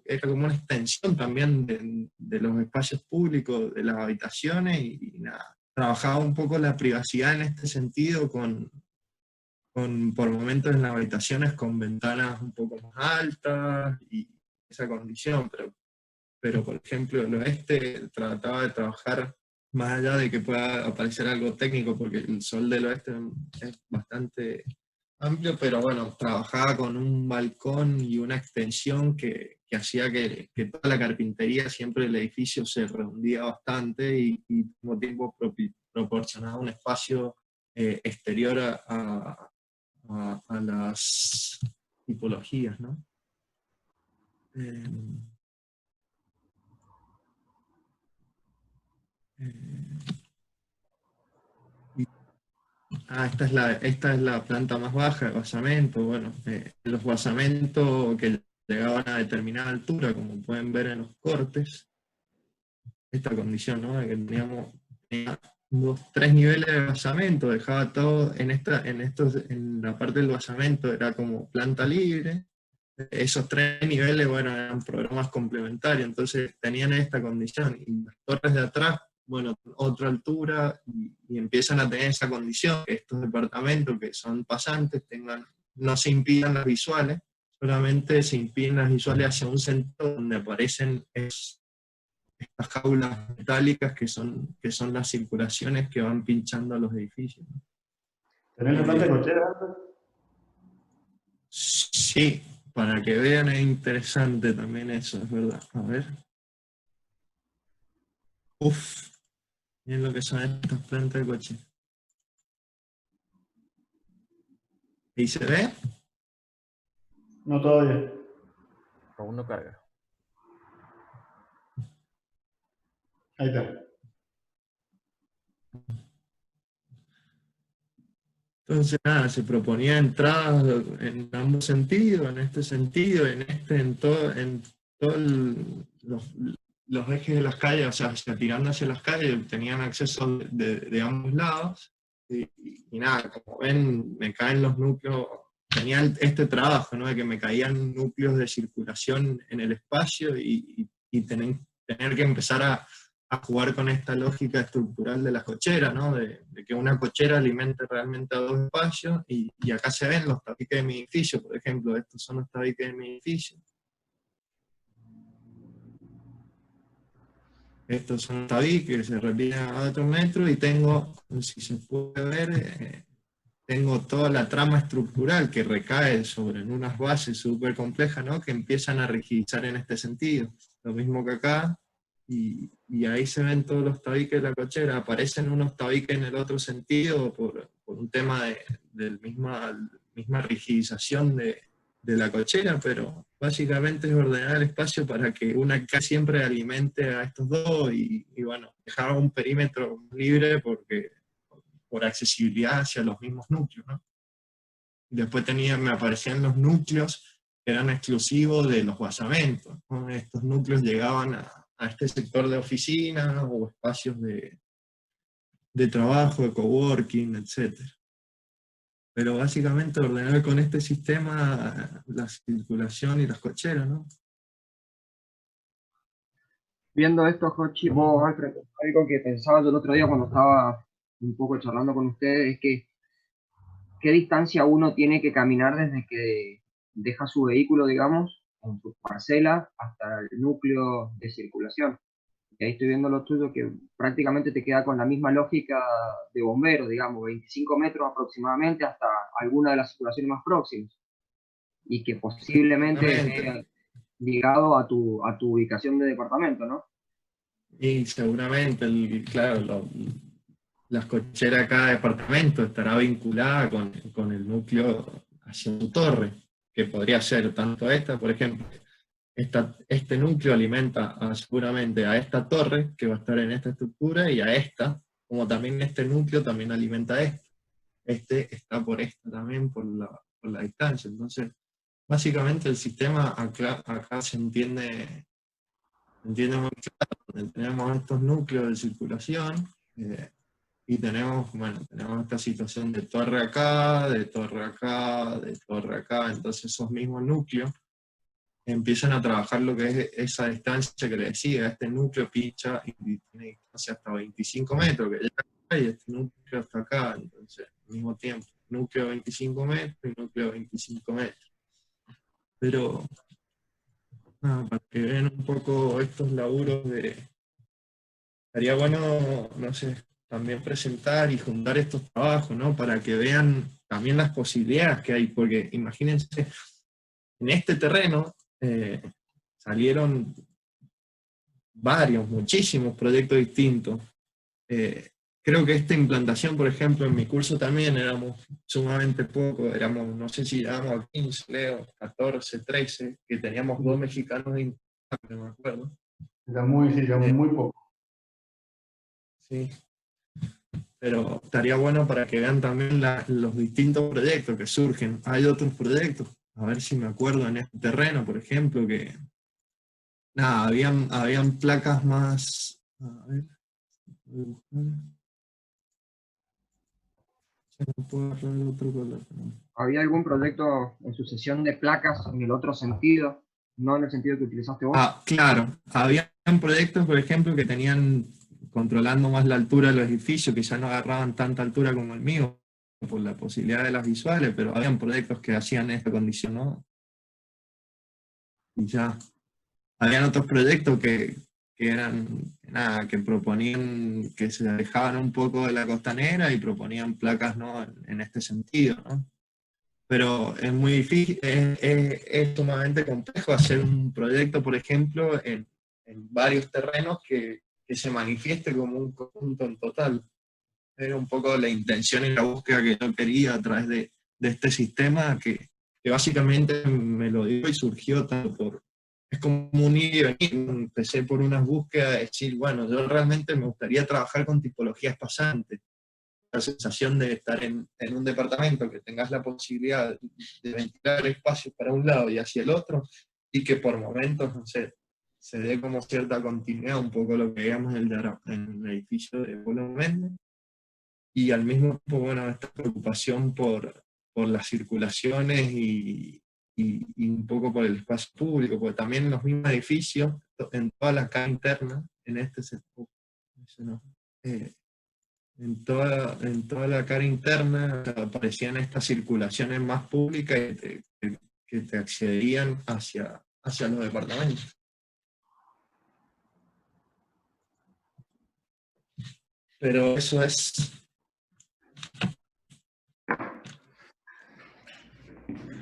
era como una extensión también de los espacios públicos, de las habitaciones, y nada. Trabajaba un poco la privacidad en este sentido, por momentos en las habitaciones con ventanas un poco más altas y esa condición, pero por ejemplo el oeste trataba de trabajar más allá de que pueda aparecer algo técnico, porque el sol del oeste es bastante amplio, pero bueno, trabajaba con un balcón y una extensión que hacía que toda la carpintería, siempre el edificio se redondía bastante y al mismo tiempo proporcionaba un espacio exterior a las tipologías, ¿no? Esta es la planta más baja de basamento. Bueno, los basamentos que llegaban a determinada altura, como pueden ver en los cortes, esta condición, ¿no? De que tenía 3 niveles de basamento, dejaba todo en la parte del basamento, era como planta libre. Esos 3 niveles, bueno, eran programas complementarios, entonces tenían esta condición, y las torres de atrás, bueno, otra altura, y empiezan a tener esa condición, que estos departamentos que son pasantes no se impidan las visuales, solamente se impiden las visuales hacia un centro donde aparecen estas jaulas metálicas que son las circulaciones que van pinchando a los edificios. ¿Tenés la planta cochera? Sí, para que vean es interesante también eso, es verdad. A ver. Uf, miren lo que son estas plantas de coche. ¿Y se ve? No todavía. Aún no carga. Ahí está. Entonces, nada, se proponía entradas en ambos sentidos, en este sentido, en todos los ejes de las calles, o sea, tirando hacia las calles, tenían acceso de ambos lados. Y nada, como ven, me caen los núcleos, tenía este trabajo, ¿no? De que me caían núcleos de circulación en el espacio y tener que empezar a jugar con esta lógica estructural de la cochera, ¿no? De que una cochera alimente realmente a 2 espacios, y acá se ven los tabiques de mi edificio, por ejemplo, estos son los tabiques de mi edificio. Estos son tabiques que se repiten a 8 metros, y tengo, si se puede ver, tengo toda la trama estructural que recae sobre unas bases súper complejas, ¿no? Que empiezan a rigidizar en este sentido. Lo mismo que acá. Y ahí se ven todos los tabiques de la cochera. Aparecen unos tabiques en el otro sentido por un tema de misma rigidización de la cochera, pero básicamente es ordenar el espacio para que una acá siempre alimente a estos dos y bueno, dejar un perímetro libre por accesibilidad hacia los mismos núcleos, ¿no? Después me aparecían los núcleos que eran exclusivos de los basamentos, ¿no? Estos núcleos llegaban a este sector de oficinas o espacios de trabajo, de coworking, etc. Pero básicamente ordenar con este sistema la circulación y las cocheras, ¿no? Viendo esto, Jochi, vos, Alfred, algo que pensaba yo el otro día cuando estaba un poco charlando con ustedes, es que qué distancia uno tiene que caminar desde que deja su vehículo, digamos, en su parcela, hasta el núcleo de circulación. Y ahí estoy viendo lo tuyo, que prácticamente te queda con la misma lógica de bombero, digamos, 25 metros aproximadamente hasta alguna de las circulaciones más próximas. Y que posiblemente esté ligado a tu ubicación de departamento, ¿no? Y seguramente, claro, las cocheras de cada departamento estará vinculada con el núcleo hacia tu torre, que podría ser tanto esta, por ejemplo. Este núcleo alimenta seguramente a esta torre, que va a estar en esta estructura, y a esta, como también este núcleo también alimenta a esta. Este está por esta también, por la distancia. Entonces, básicamente el sistema acá se entiende muy claro. Tenemos estos núcleos de circulación, y tenemos esta situación de torre acá, de torre acá, de torre acá. Entonces esos mismos núcleos empiezan a trabajar lo que es esa distancia que le decía. Este núcleo pincha y tiene distancia hasta 25 metros, que llega acá, y este núcleo está acá. Entonces, al mismo tiempo, núcleo 25 metros y núcleo 25 metros. Pero, nada, para que vean un poco estos laburos estaría bueno, no sé, también presentar y juntar estos trabajos, ¿no? Para que vean también las posibilidades que hay, porque imagínense, en este terreno salieron muchísimos proyectos distintos. Creo que esta implantación, por ejemplo, en mi curso también éramos sumamente pocos, éramos, no sé si llegamos a 15, Leo, 14, 13, que teníamos 2 mexicanos de implantación, no me acuerdo. Éramos muy pocos. Sí. Pero estaría bueno para que vean también los distintos proyectos que surgen. Hay otros proyectos, a ver si me acuerdo en este terreno, por ejemplo, que nada, habían placas más. A ver, voy a buscar. Ya no puedo agarrar el otro color. ¿Había algún proyecto en sucesión de placas en el otro sentido? No en el sentido que utilizaste vos. Claro, habían proyectos, por ejemplo, que tenían controlando más la altura de los edificios, que ya no agarraban tanta altura como el mío, por la posibilidad de las visuales, pero habían proyectos que hacían esta condición, ¿no? Y ya. Habían otros proyectos que eran, nada, que proponían que se alejaban un poco de la costanera y proponían placas, ¿no? En este sentido, ¿no? Pero es muy difícil, es sumamente complejo hacer un proyecto, por ejemplo, en varios terrenos que se manifieste como un conjunto en total. Era un poco la intención y la búsqueda que yo quería a través de este sistema, que básicamente me lo dio y surgió tanto es como un ir y venir. Empecé por unas búsquedas de decir, bueno, yo realmente me gustaría trabajar con tipologías pasantes. La sensación de estar en un departamento, que tengas la posibilidad de ventilar espacios para un lado y hacia el otro, y que por momentos, no sé, se dé como cierta continuidad, un poco lo que veíamos en el edificio de Polo Méndez, y al mismo tiempo, bueno, esta preocupación por las circulaciones y un poco por el espacio público, porque también en los mismos edificios, en toda la cara interna, en este sector, en toda la cara interna aparecían estas circulaciones más públicas que te accederían hacia los departamentos. Pero eso es...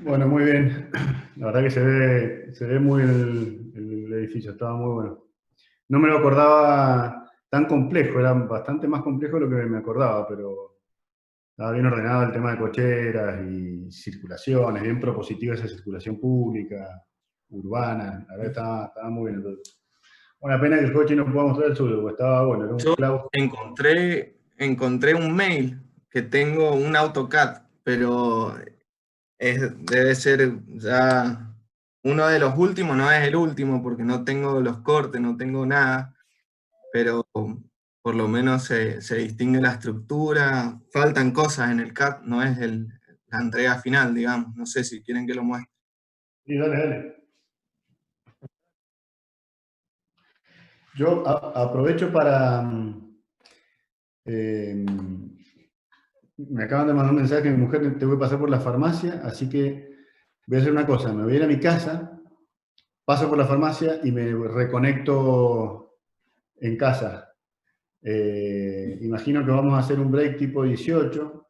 Bueno, muy bien. La verdad que se ve muy el edificio, estaba muy bueno. No me lo acordaba tan complejo, era bastante más complejo de lo que me acordaba, pero estaba bien ordenado el tema de cocheras y circulaciones, bien propositiva esa circulación pública, urbana. La verdad estaba muy bien. Una pena que el coche no pueda mostrar el suyo, porque estaba bueno. Era un Yo claustro. encontré un mail que tengo un AutoCAD, pero debe ser ya uno de los últimos, no es el último, porque no tengo los cortes, no tengo nada, pero por lo menos se distingue la estructura, faltan cosas en el CAD, no es la entrega final, digamos. No sé si quieren que lo muestre. Sí, dale. Yo aprovecho para... me acaban de mandar un mensaje que mi mujer te voy a pasar por la farmacia, así que voy a hacer una cosa, me voy a ir a mi casa, paso por la farmacia y me reconecto en casa. Imagino que vamos a hacer un break tipo 18,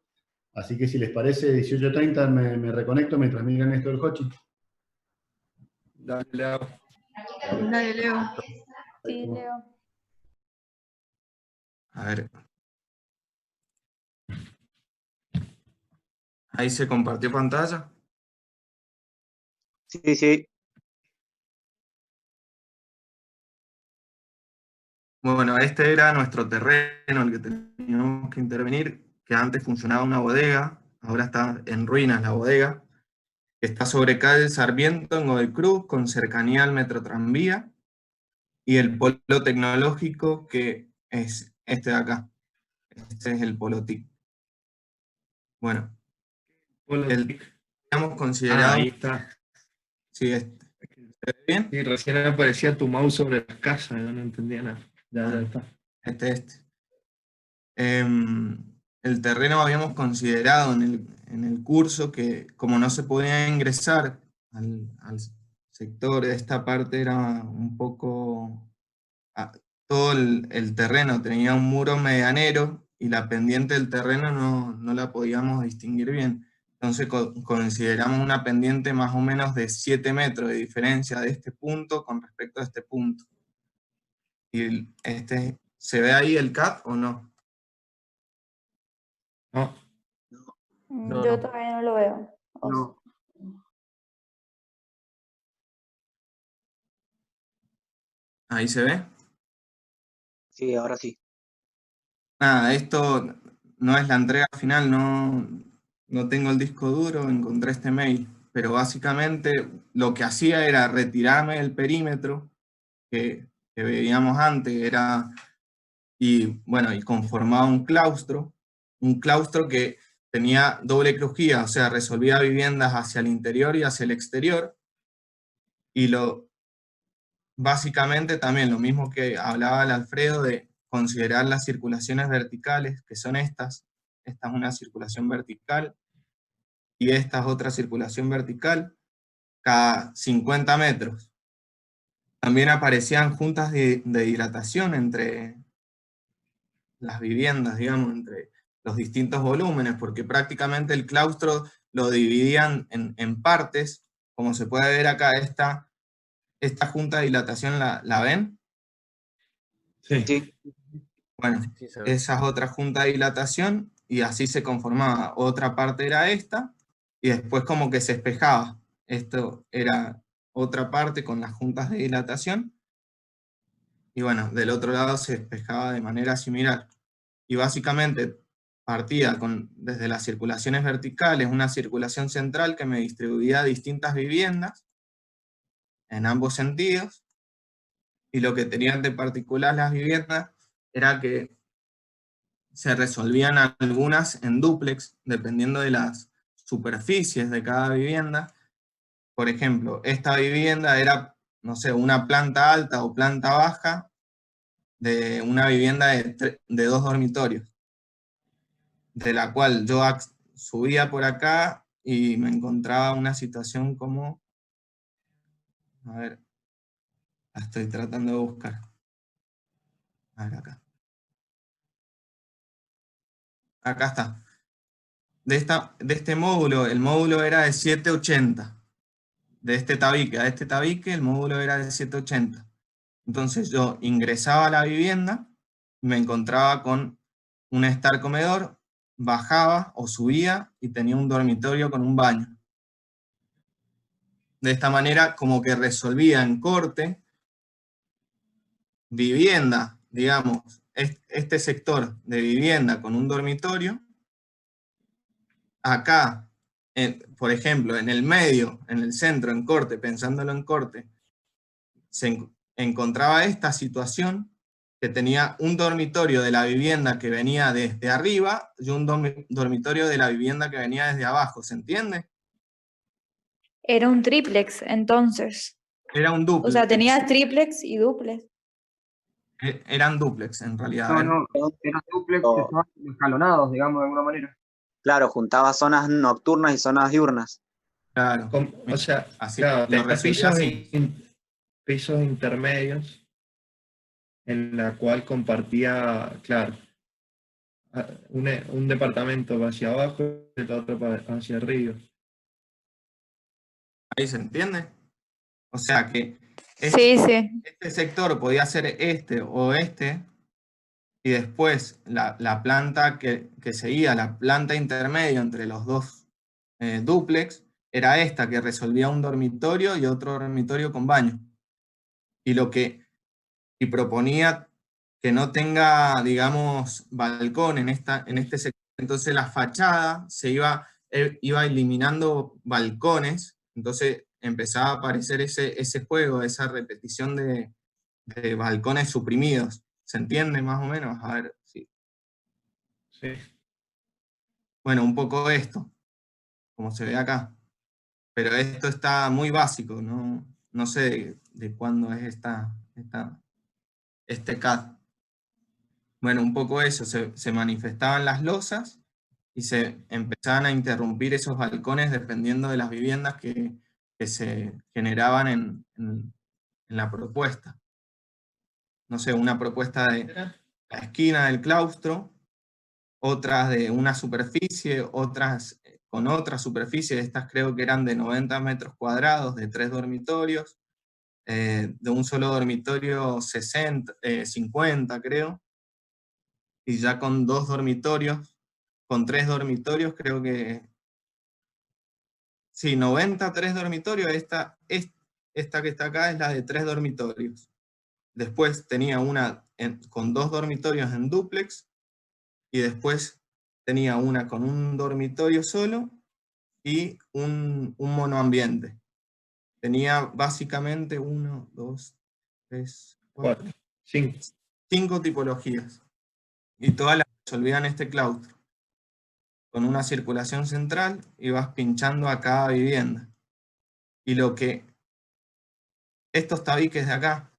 así que si les parece 18:30 me reconecto mientras miran esto del Hochi. Dale, Leo. Dale, Leo. Sí, Leo. A ver. Ahí se compartió pantalla. Sí, sí. Bueno, este era nuestro terreno, el que teníamos que intervenir, que antes funcionaba una bodega, ahora está en ruinas la bodega, que está sobre calle Sarmiento en Godoy Cruz, con cercanía al Metro Tranvía, y el polo tecnológico, que es este de acá. Este es el polo TIC. Bueno, habíamos considerado... ahí está. Sí, ¿se ve bien? Sí, recién aparecía tu mouse sobre las casas, yo no entendía nada. Ya está. Este. El terreno habíamos considerado en el curso que como no se podía ingresar al sector, esta parte era un poco... todo el terreno tenía un muro medianero y la pendiente del terreno no la podíamos distinguir bien. Entonces consideramos una pendiente más o menos de 7 metros de diferencia de este punto con respecto a este punto. ¿Y se ve ahí el CAT o no? No. No, Yo no. todavía no lo veo. No. ¿Ahí se ve? Sí, ahora sí. Nada, esto no es la entrega final, no tengo el disco duro, encontré este mail, pero básicamente lo que hacía era retirarme del perímetro que veíamos antes, y conformaba un claustro que tenía doble crujía, o sea, resolvía viviendas hacia el interior y hacia el exterior, y básicamente también lo mismo que hablaba el Alfredo de considerar las circulaciones verticales, que son estas es una circulación vertical, y esta es otra circulación vertical, cada 50 metros. También aparecían juntas de dilatación entre las viviendas, digamos, entre los distintos volúmenes, porque prácticamente el claustro lo dividían en partes, como se puede ver acá, esta junta de dilatación, ¿la ven? Sí. Sí. Bueno, Sí, se ve. esa es otra junta de dilatación, y así se conformaba. Otra parte era esta, y después como que se espejaba. Esto era otra parte con las juntas de dilatación, y bueno, del otro lado se espejaba de manera similar. Y básicamente partía desde las circulaciones verticales, una circulación central que me distribuía distintas viviendas en ambos sentidos, y lo que tenían de particular las viviendas era que se resolvían algunas en dúplex, dependiendo de las superficies de cada vivienda. Por ejemplo, esta vivienda era, no sé, una planta alta o planta baja de una vivienda de 2 dormitorios, de la cual yo subía por acá y me encontraba una situación como, a ver, la estoy tratando de buscar. A ver acá. Acá está. De este módulo, el módulo era de 780. De este tabique a este tabique, el módulo era de 780. Entonces yo ingresaba a la vivienda, me encontraba con un estar comedor, bajaba o subía y tenía un dormitorio con un baño. De esta manera como que resolvía en corte vivienda, digamos, este sector de vivienda con un dormitorio. Acá, por ejemplo, en el medio, en el centro, en corte, pensándolo en corte, se encontraba esta situación que tenía un dormitorio de la vivienda que venía desde arriba y un dormitorio de la vivienda que venía desde abajo, ¿se entiende? Era un triplex, entonces. Era un O dúplex. sea, tenías triplex y duplex. Eran dúplex en realidad. No, eran duplex que estaban escalonados, digamos, de alguna manera. Claro, juntaba zonas nocturnas y zonas diurnas. Claro. O sea, Así, claro, lo tenía resolvía así. pisos intermedios en la cual compartía, claro, un departamento va hacia abajo y el otro hacia arriba. ¿Ahí se entiende? O sea que Sí. este sector podía ser este o este, y después la planta que seguía, la planta intermedia entre los dos dúplex, era esta que resolvía un dormitorio y otro dormitorio con baño. Y proponía que no tenga, digamos, balcón en este sector. Entonces la fachada iba eliminando balcones, entonces empezaba a aparecer ese juego, esa repetición de balcones suprimidos. ¿Se entiende más o menos? A ver, sí. Sí. Bueno, un poco esto, como se ve acá. Pero esto está muy básico, no sé de cuándo es este CAD. Bueno, un poco eso, se manifestaban las losas y se empezaban a interrumpir esos balcones dependiendo de las viviendas que se generaban en la propuesta. No sé, una propuesta de la esquina del claustro, otras de una superficie, otras con otra superficie. Estas creo que eran de 90 metros cuadrados, de 3 dormitorios, de un solo dormitorio 50 creo, y ya con 2 dormitorios, con 3 dormitorios creo que, sí, 93 dormitorios. Esta que está acá es la de 3 dormitorios. Después tenía una con 2 dormitorios en dúplex, y después tenía una con un dormitorio solo y un monoambiente. Tenía básicamente 1, 2, 3, 4, 5 tipologías. Y todas las resolvían este claustro. Con una circulación central ibas pinchando a cada vivienda. Y estos tabiques de acá,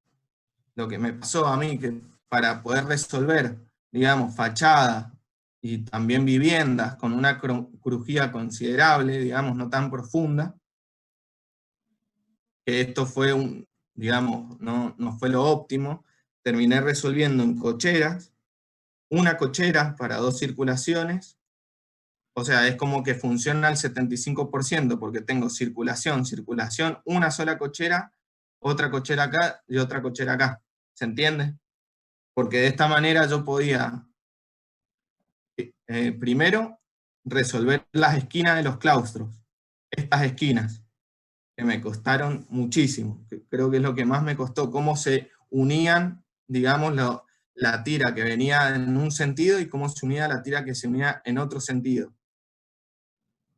lo que me pasó a mí, que para poder resolver, digamos, fachada y también viviendas con una crujía considerable, digamos, no tan profunda, que esto fue digamos, no fue lo óptimo, terminé resolviendo en cocheras, una cochera para 2 circulaciones. O sea, es como que funciona al 75%, porque tengo circulación, una sola cochera, otra cochera acá y otra cochera acá. ¿Se entiende? Porque de esta manera yo podía, primero, resolver las esquinas de los claustros. Estas esquinas, que me costaron muchísimo. Creo que es lo que más me costó, cómo se unían, digamos, la tira que venía en un sentido y cómo se unía la tira que se unía en otro sentido.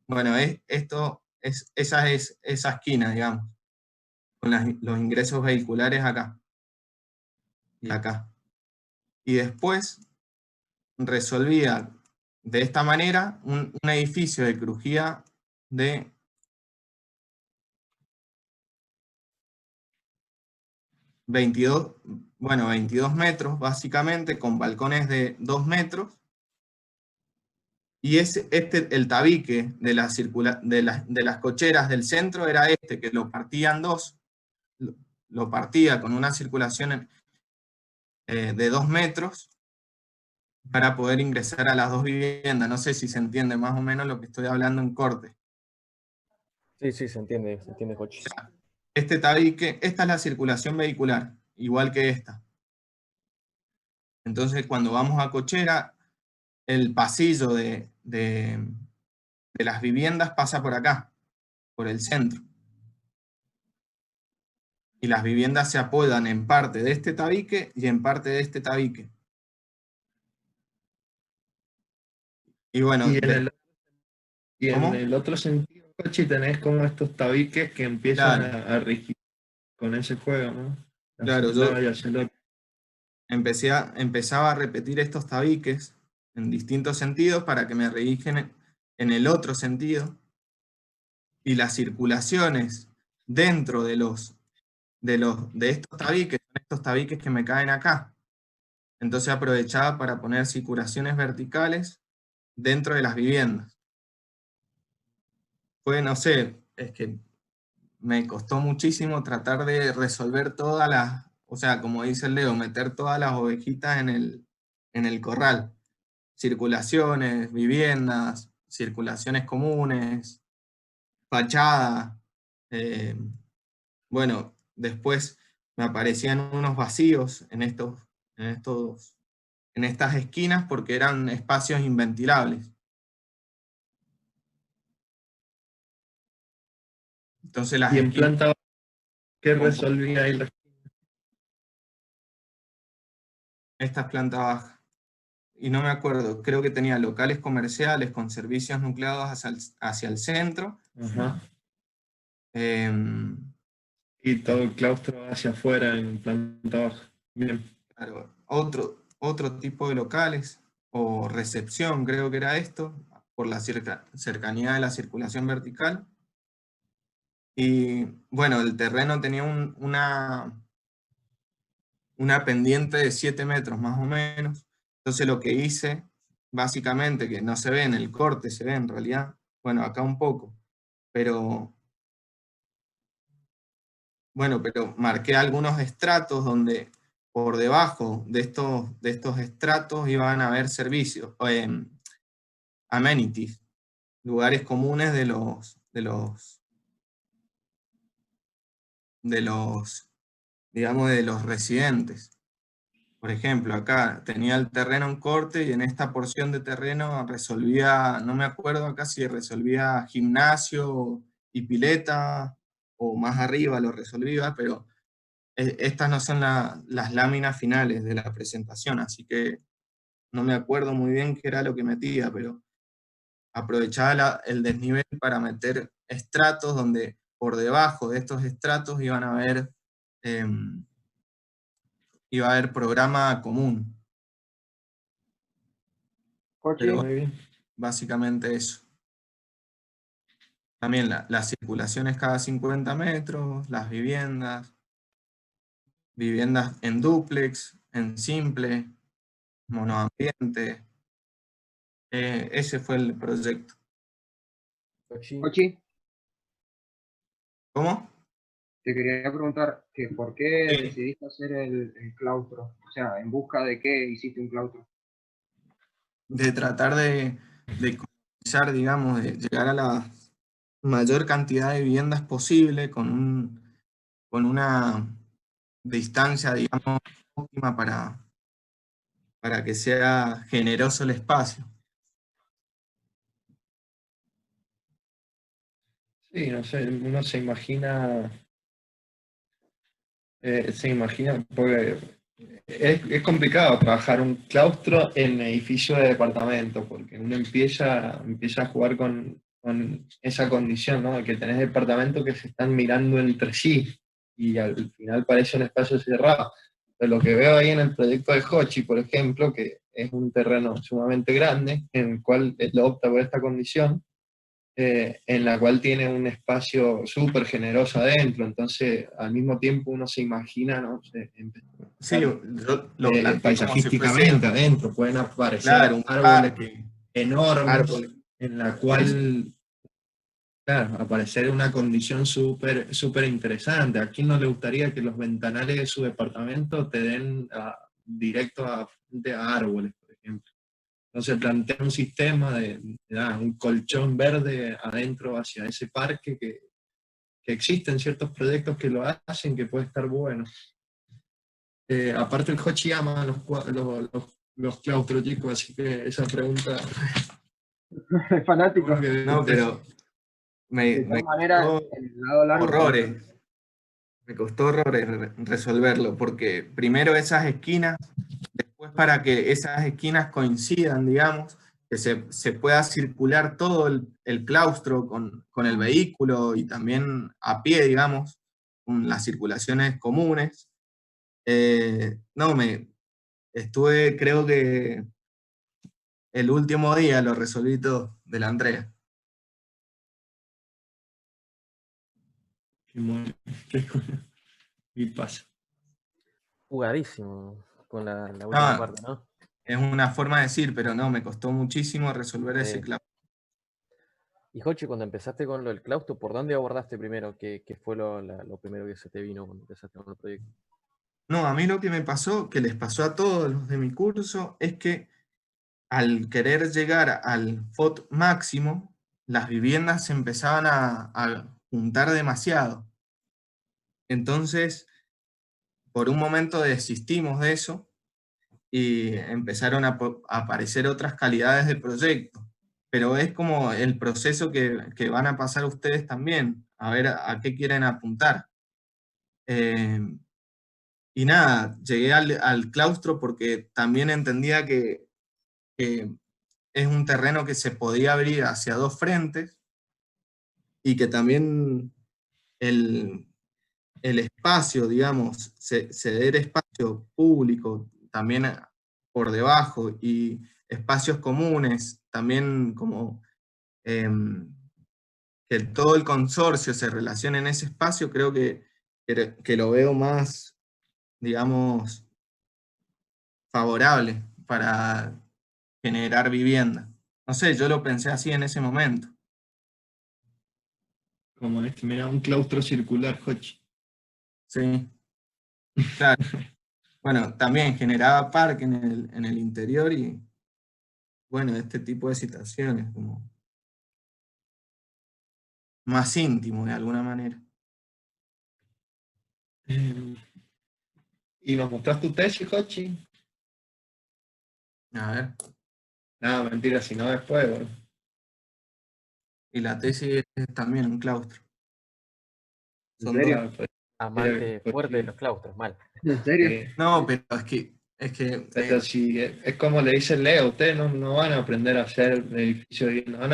Bueno, esa es esa esquina, digamos, con los ingresos vehiculares acá y acá. Y después resolvía de esta manera un edificio de crujía de 22 metros, básicamente, con balcones de 2 metros. Y el tabique de las cocheras del centro era que lo partía en dos, lo partía con una circulación de 2 metros para poder ingresar a las 2 viviendas. No sé si se entiende más o menos lo que estoy hablando en corte. Sí, se entiende, Jochi. Este tabique, esta es la circulación vehicular, igual que esta. Entonces, cuando vamos a cochera, el pasillo de las viviendas pasa por acá, por el centro. Y las viviendas se apoyan en parte de este tabique y en parte de este tabique. Y bueno, en el otro sentido, Cochi, tenés como estos tabiques que empiezan a regir con ese juego, ¿no? Claro, yo empezaba a repetir estos tabiques en distintos sentidos para que me rigen en el otro sentido. Y las circulaciones dentro de estos tabiques, son estos tabiques que me caen acá. Entonces aprovechaba para poner circulaciones verticales dentro de las viviendas. Fue, no sé, es que me costó muchísimo tratar de resolver todas las, o sea, como dice el Leo, meter todas las ovejitas en el corral. Circulaciones, viviendas, circulaciones comunes, fachada. Bueno, después me aparecían unos vacíos en estas esquinas porque eran espacios inventilables. Entonces las ¿Y en planta baja qué resolvía ahí? Esta es planta baja. Y no me acuerdo, creo que tenía locales comerciales con servicios nucleados hacia el centro. Ajá. Y todo el claustro hacia afuera en planta baja. Bien. Claro, otro tipo de locales, o recepción, creo que era esto, por la cercanía de la circulación vertical. Y bueno, el terreno tenía una pendiente de 7 metros más o menos. Entonces lo que hice, básicamente, que no se ve en el corte, se ve en realidad, bueno, acá un poco, pero marqué algunos estratos donde por debajo de estos estratos iban a haber servicios, amenities, lugares comunes de los, digamos, de los residentes. Por ejemplo, acá tenía el terreno en corte y en esta porción de terreno resolvía, no me acuerdo acá si resolvía gimnasio y pileta, o más arriba lo resolvía, pero estas no son las láminas finales de la presentación, así que no me acuerdo muy bien qué era lo que metía, pero aprovechaba el desnivel para meter estratos donde por debajo de estos estratos iba a haber programa común. Pero Muy bien. básicamente eso. También las circulaciones cada 50 metros, las viviendas en dúplex, en simple, monoambiente. Ese fue el proyecto. Jochi, ¿Cómo? te quería preguntar que por qué Sí. decidiste hacer el claustro. O sea, ¿en busca de qué hiciste un claustro? De tratar de comenzar, digamos, de llegar a la mayor cantidad de viviendas posible con una distancia, digamos, óptima para que sea generoso el espacio. Sí, no sé, uno se imagina, porque es complicado trabajar un claustro en edificio de departamento, porque uno empieza a jugar con esa condición, ¿no? De que tenés departamentos que se están mirando entre sí, y al final parece un espacio cerrado. Pero lo que veo ahí en el proyecto de Hochi, por ejemplo, que es un terreno sumamente grande, en el cual él opta por esta condición, en la cual tiene un espacio súper generoso adentro, entonces al mismo tiempo uno se imagina, ¿no? Sí, yo lo planteé como si paisajísticamente fuese, adentro, pueden aparecer claro, un árboles parque, enormes, en la cual, claro, aparecer una condición súper súper interesante. ¿A quién no le gustaría que los ventanales de su departamento te den directo frente a árboles, por ejemplo? Entonces plantea un sistema de un colchón verde adentro hacia ese parque que existen ciertos proyectos que lo hacen, que puede estar bueno. Aparte el Hochi ama los claustros, chicos, así que esa pregunta... Fanático. No, pero De me todas maneras, costó en el lado largo. horrores. Me costó horrores resolverlo, porque primero esas esquinas, después para que esas esquinas coincidan, digamos, que se pueda circular todo el claustro con el vehículo y también a pie, digamos, con las circulaciones comunes. No, estuve, creo que el último día lo resolví todo de la entrega. Y pasa. Jugadísimo con la última parte, ¿no? Es una forma de decir, pero no, me costó muchísimo resolver ese claustro. Y Jochi, cuando empezaste con lo del claustro, ¿por dónde abordaste primero? ¿Qué fue lo primero que se te vino cuando empezaste con el proyecto? No, a mí lo que me pasó, que les pasó a todos los de mi curso, es que al querer llegar al FOT máximo, las viviendas se empezaban a juntar demasiado. Entonces, por un momento desistimos de eso y empezaron a aparecer otras calidades de proyecto. Pero es como el proceso que van a pasar ustedes también, a ver a qué quieren apuntar. Y nada, llegué al claustro porque también entendía que es un terreno que se podía abrir hacia dos frentes y que también el espacio, digamos, ceder espacio público también por debajo y espacios comunes, también como que todo el consorcio se relacione en ese espacio, creo que lo veo más, digamos, favorable para generar vivienda. No sé, yo lo pensé así en ese momento. Como mira, un claustro circular, Hochi. Sí, claro. Bueno, también generaba parque en el interior y bueno, este tipo de situaciones, como más íntimo de alguna manera. ¿Y nos mostrás tu tesis, Jochi? A ver, No, mentira, si no después, bueno. y la tesis es también un claustro. ¿En Son serio? dos. Amante Pues fuerte de sí. los claustros, mal. ¿En serio? No, pero Pero si es como le dice Leo, ustedes no van a aprender a hacer edificios, van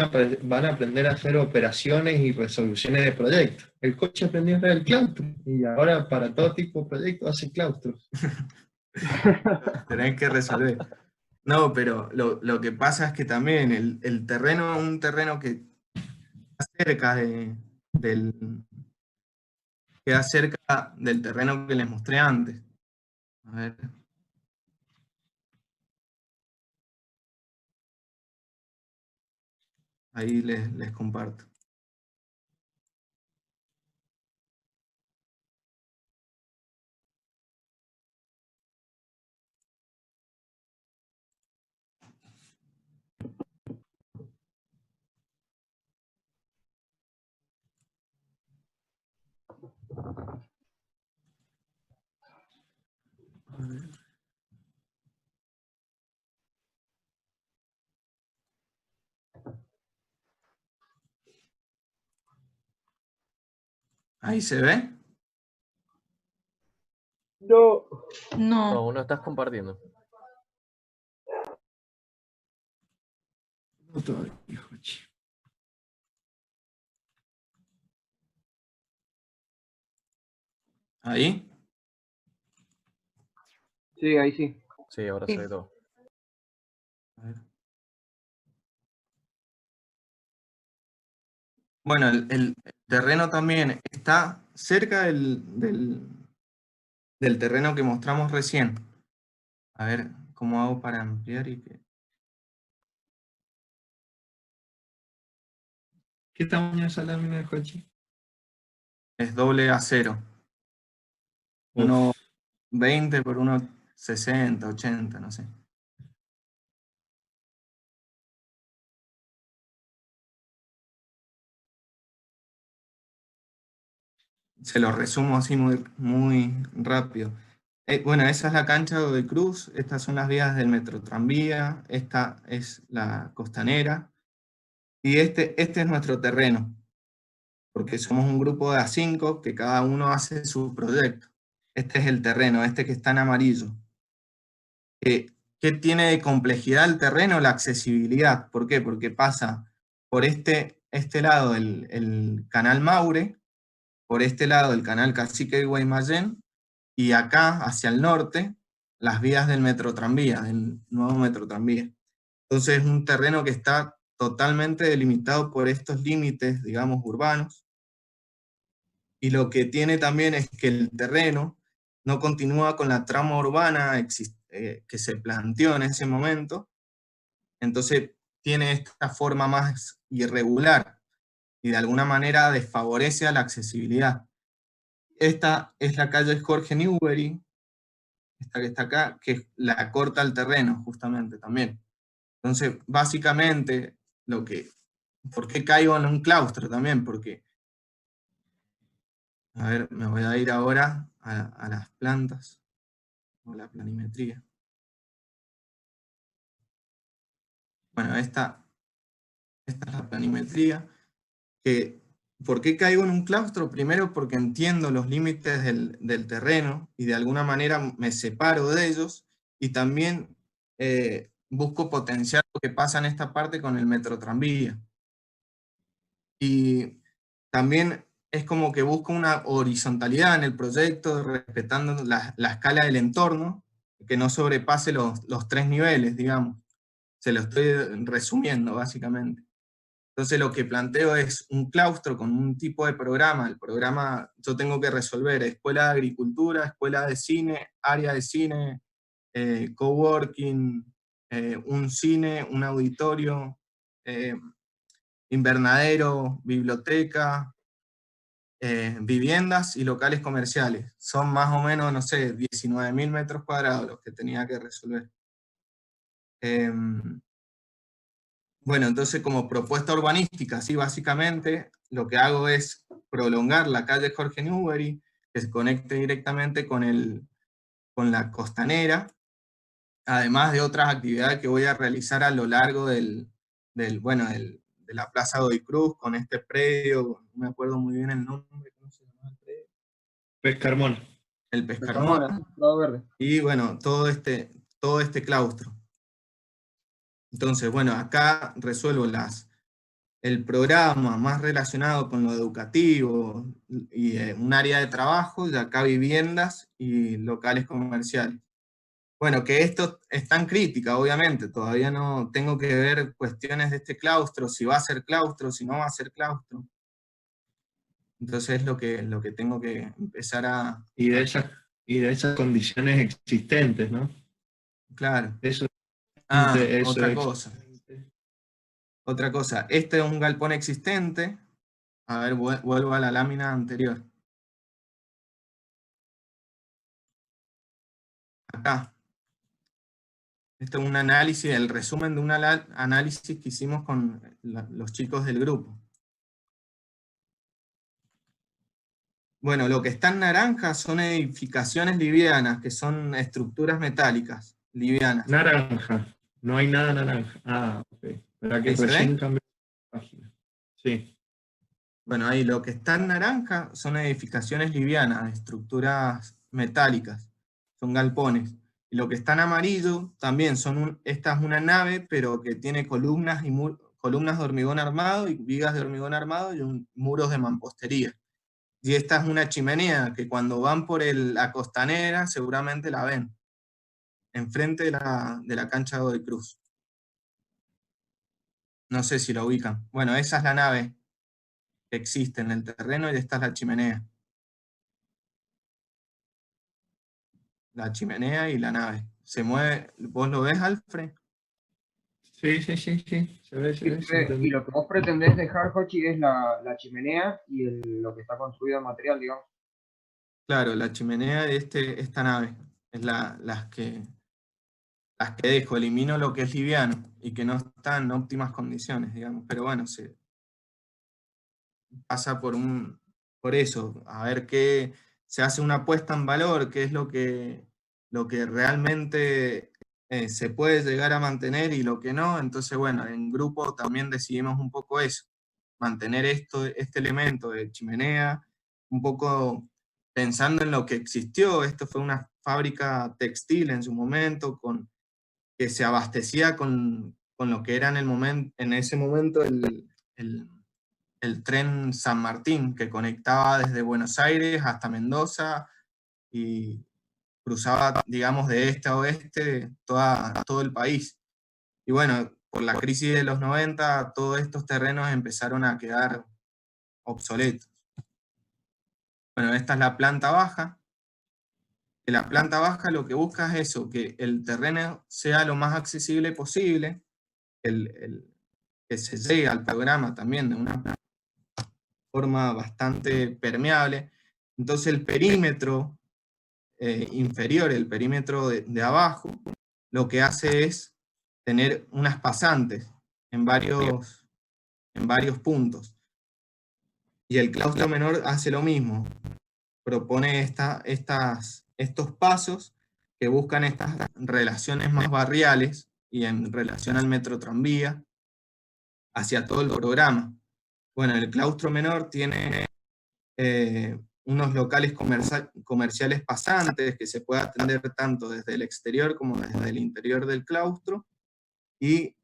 a aprender a hacer operaciones y resoluciones de proyectos. El coche aprendió a hacer el claustro y ahora para todo tipo de proyectos hace claustros. tenés que resolver. No, pero lo que pasa es que también el terreno, un terreno que está cerca queda cerca del terreno que les mostré antes. A ver. Ahí les comparto. A ver. Ahí se ve. No. No, No. aún no estás compartiendo. No todavía, Jochi. Ahí. Sí, ahí sí. Sí, ahora Sí. se ve todo. A ver. Bueno, el terreno también está cerca del terreno que mostramos recién. A ver cómo hago para ampliar y que... ¿Qué tamaño es esa lámina de Jochi? Es doble acero. Uf. 1,20 por 1,60, 80, no sé. Se lo resumo así muy rápido. Bueno, esa es la cancha de Cruz, estas son las vías del metro tranvía, esta es la costanera, y este es nuestro terreno, porque somos un grupo de A5 que cada uno hace su proyecto. Este es el terreno, este que está en amarillo. ¿Qué tiene de complejidad el terreno? La accesibilidad. ¿Por qué? Porque pasa por este lado el canal Maure, por este lado el canal Cacique y Guaymallén, y acá, hacia el norte, las vías del metro tranvía, del nuevo metro tranvía. Entonces es un terreno que está totalmente delimitado por estos límites, digamos, urbanos, y lo que tiene también es que el terreno no continúa con la trama urbana que se planteó en ese momento, entonces tiene esta forma más irregular y de alguna manera desfavorece a la accesibilidad. Esta es la calle Jorge Newbery, esta que está acá, que la corta el terreno justamente también. Entonces, básicamente, ¿por qué caigo en un claustro también? Porque, a ver, me voy a ir ahora a las plantas, o la planimetría. Bueno, esta es la planimetría. ¿Por qué caigo en un claustro? Primero porque entiendo los límites del terreno y de alguna manera me separo de ellos, y también busco potenciar lo que pasa en esta parte con el metro tranvía. Y también es como que busco una horizontalidad en el proyecto, respetando la escala del entorno, que no sobrepase los 3 niveles, digamos. Se lo estoy resumiendo, básicamente. Entonces lo que planteo es un claustro con un tipo de programa. El programa, yo tengo que resolver escuela de agricultura, escuela de cine, área de cine, coworking, un cine, un auditorio, invernadero, biblioteca, viviendas y locales comerciales. Son más o menos, no sé, 19.000 metros cuadrados los que tenía que resolver. Bueno, entonces como propuesta urbanística, sí, básicamente, lo que hago es prolongar la calle Jorge Newbery, que se conecte directamente con la costanera, además de otras actividades que voy a realizar a lo largo de la Plaza Godoy Cruz, con este predio, no me acuerdo muy bien el nombre, ¿cómo se llama el predio? Pescarmona. El Pescarmona, Prado Verde. y bueno, todo este claustro. Entonces, bueno, acá resuelvo el programa más relacionado con lo educativo y un área de trabajo, y acá viviendas y locales comerciales. Bueno, que esto está en crítica, obviamente, todavía no tengo que ver cuestiones de este claustro, si va a ser claustro, si no va a ser claustro. Entonces es lo que tengo que empezar a... Y de esas condiciones existentes, ¿no? Claro. Eso, Otra cosa. Otra cosa, este es un galpón existente. A ver, vuelvo a la lámina anterior. Acá. Este es un análisis, el resumen de un análisis que hicimos con los chicos del grupo. Bueno, lo que está en naranja son edificaciones livianas, que son estructuras metálicas livianas. Naranja, no hay nada naranja. Ah, ok. Espera que recién cambié la página. Sí. Bueno, ahí lo que está en naranja son edificaciones livianas, estructuras metálicas, son galpones. Y lo que está en amarillo también esta es una nave, pero que tiene columnas columnas de hormigón armado y vigas de hormigón armado y muros de mampostería. Y esta es una chimenea que cuando van por la costanera seguramente la ven, enfrente de la cancha de Godoy Cruz. No sé si la ubican. Bueno, esa es la nave que existe en el terreno y esta es la chimenea. La chimenea y la nave. Se mueve, ¿vos lo ves, Alfred? Sí. Se ve. Y lo que vos pretendés dejar, Jochi, es la chimenea y lo que está construido en material, digamos. Claro, la chimenea de esta nave es las que dejo, elimino lo que es liviano y que no está en óptimas condiciones, digamos. Pero bueno, se pasa por eso, a ver qué se hace una puesta en valor, qué es lo que realmente se puede llegar a mantener y lo que no. Entonces, bueno, en grupo también decidimos un poco eso, mantener este elemento de chimenea, un poco pensando en lo que existió. Esto fue una fábrica textil en su momento, que se abastecía con lo que era en ese momento el tren San Martín, que conectaba desde Buenos Aires hasta Mendoza y cruzaba, digamos, de este a oeste todo el país. Y bueno, por la crisis de los 90, todos estos terrenos empezaron a quedar obsoletos. Bueno, esta es la planta baja. En la planta baja lo que busca es eso, que el terreno sea lo más accesible posible, que se llegue al programa también de una forma bastante permeable. Entonces el perímetro inferior, el perímetro de abajo, lo que hace es tener unas pasantes en varios puntos. Y el claustro menor hace lo mismo, propone estos pasos que buscan estas relaciones más barriales y en relación al metro tranvía hacia todo el programa. Bueno, el claustro menor tiene unos locales comerciales pasantes que se puede atender tanto desde el exterior como desde el interior del claustro, y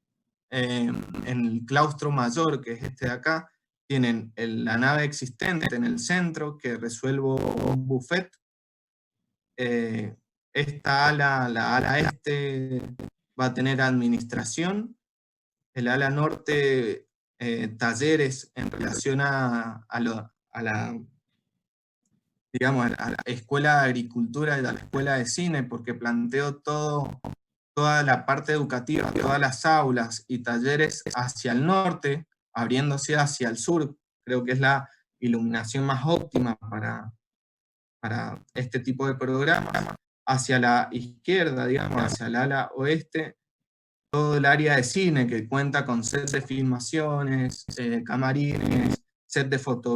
en el claustro mayor, que es este de acá, tienen la nave existente en el centro, que resuelvo un buffet. Esta ala, la ala este, va a tener administración. El ala norte, talleres en relación a la Escuela de Agricultura y a la Escuela de Cine, porque planteo toda la parte educativa, todas las aulas y talleres hacia el norte, abriéndose hacia el sur. Creo que es la iluminación más óptima para este tipo de programas. Hacia la izquierda, digamos, hacia el ala oeste, todo el área de cine, que cuenta con set de filmaciones, camarines, set de fotografía,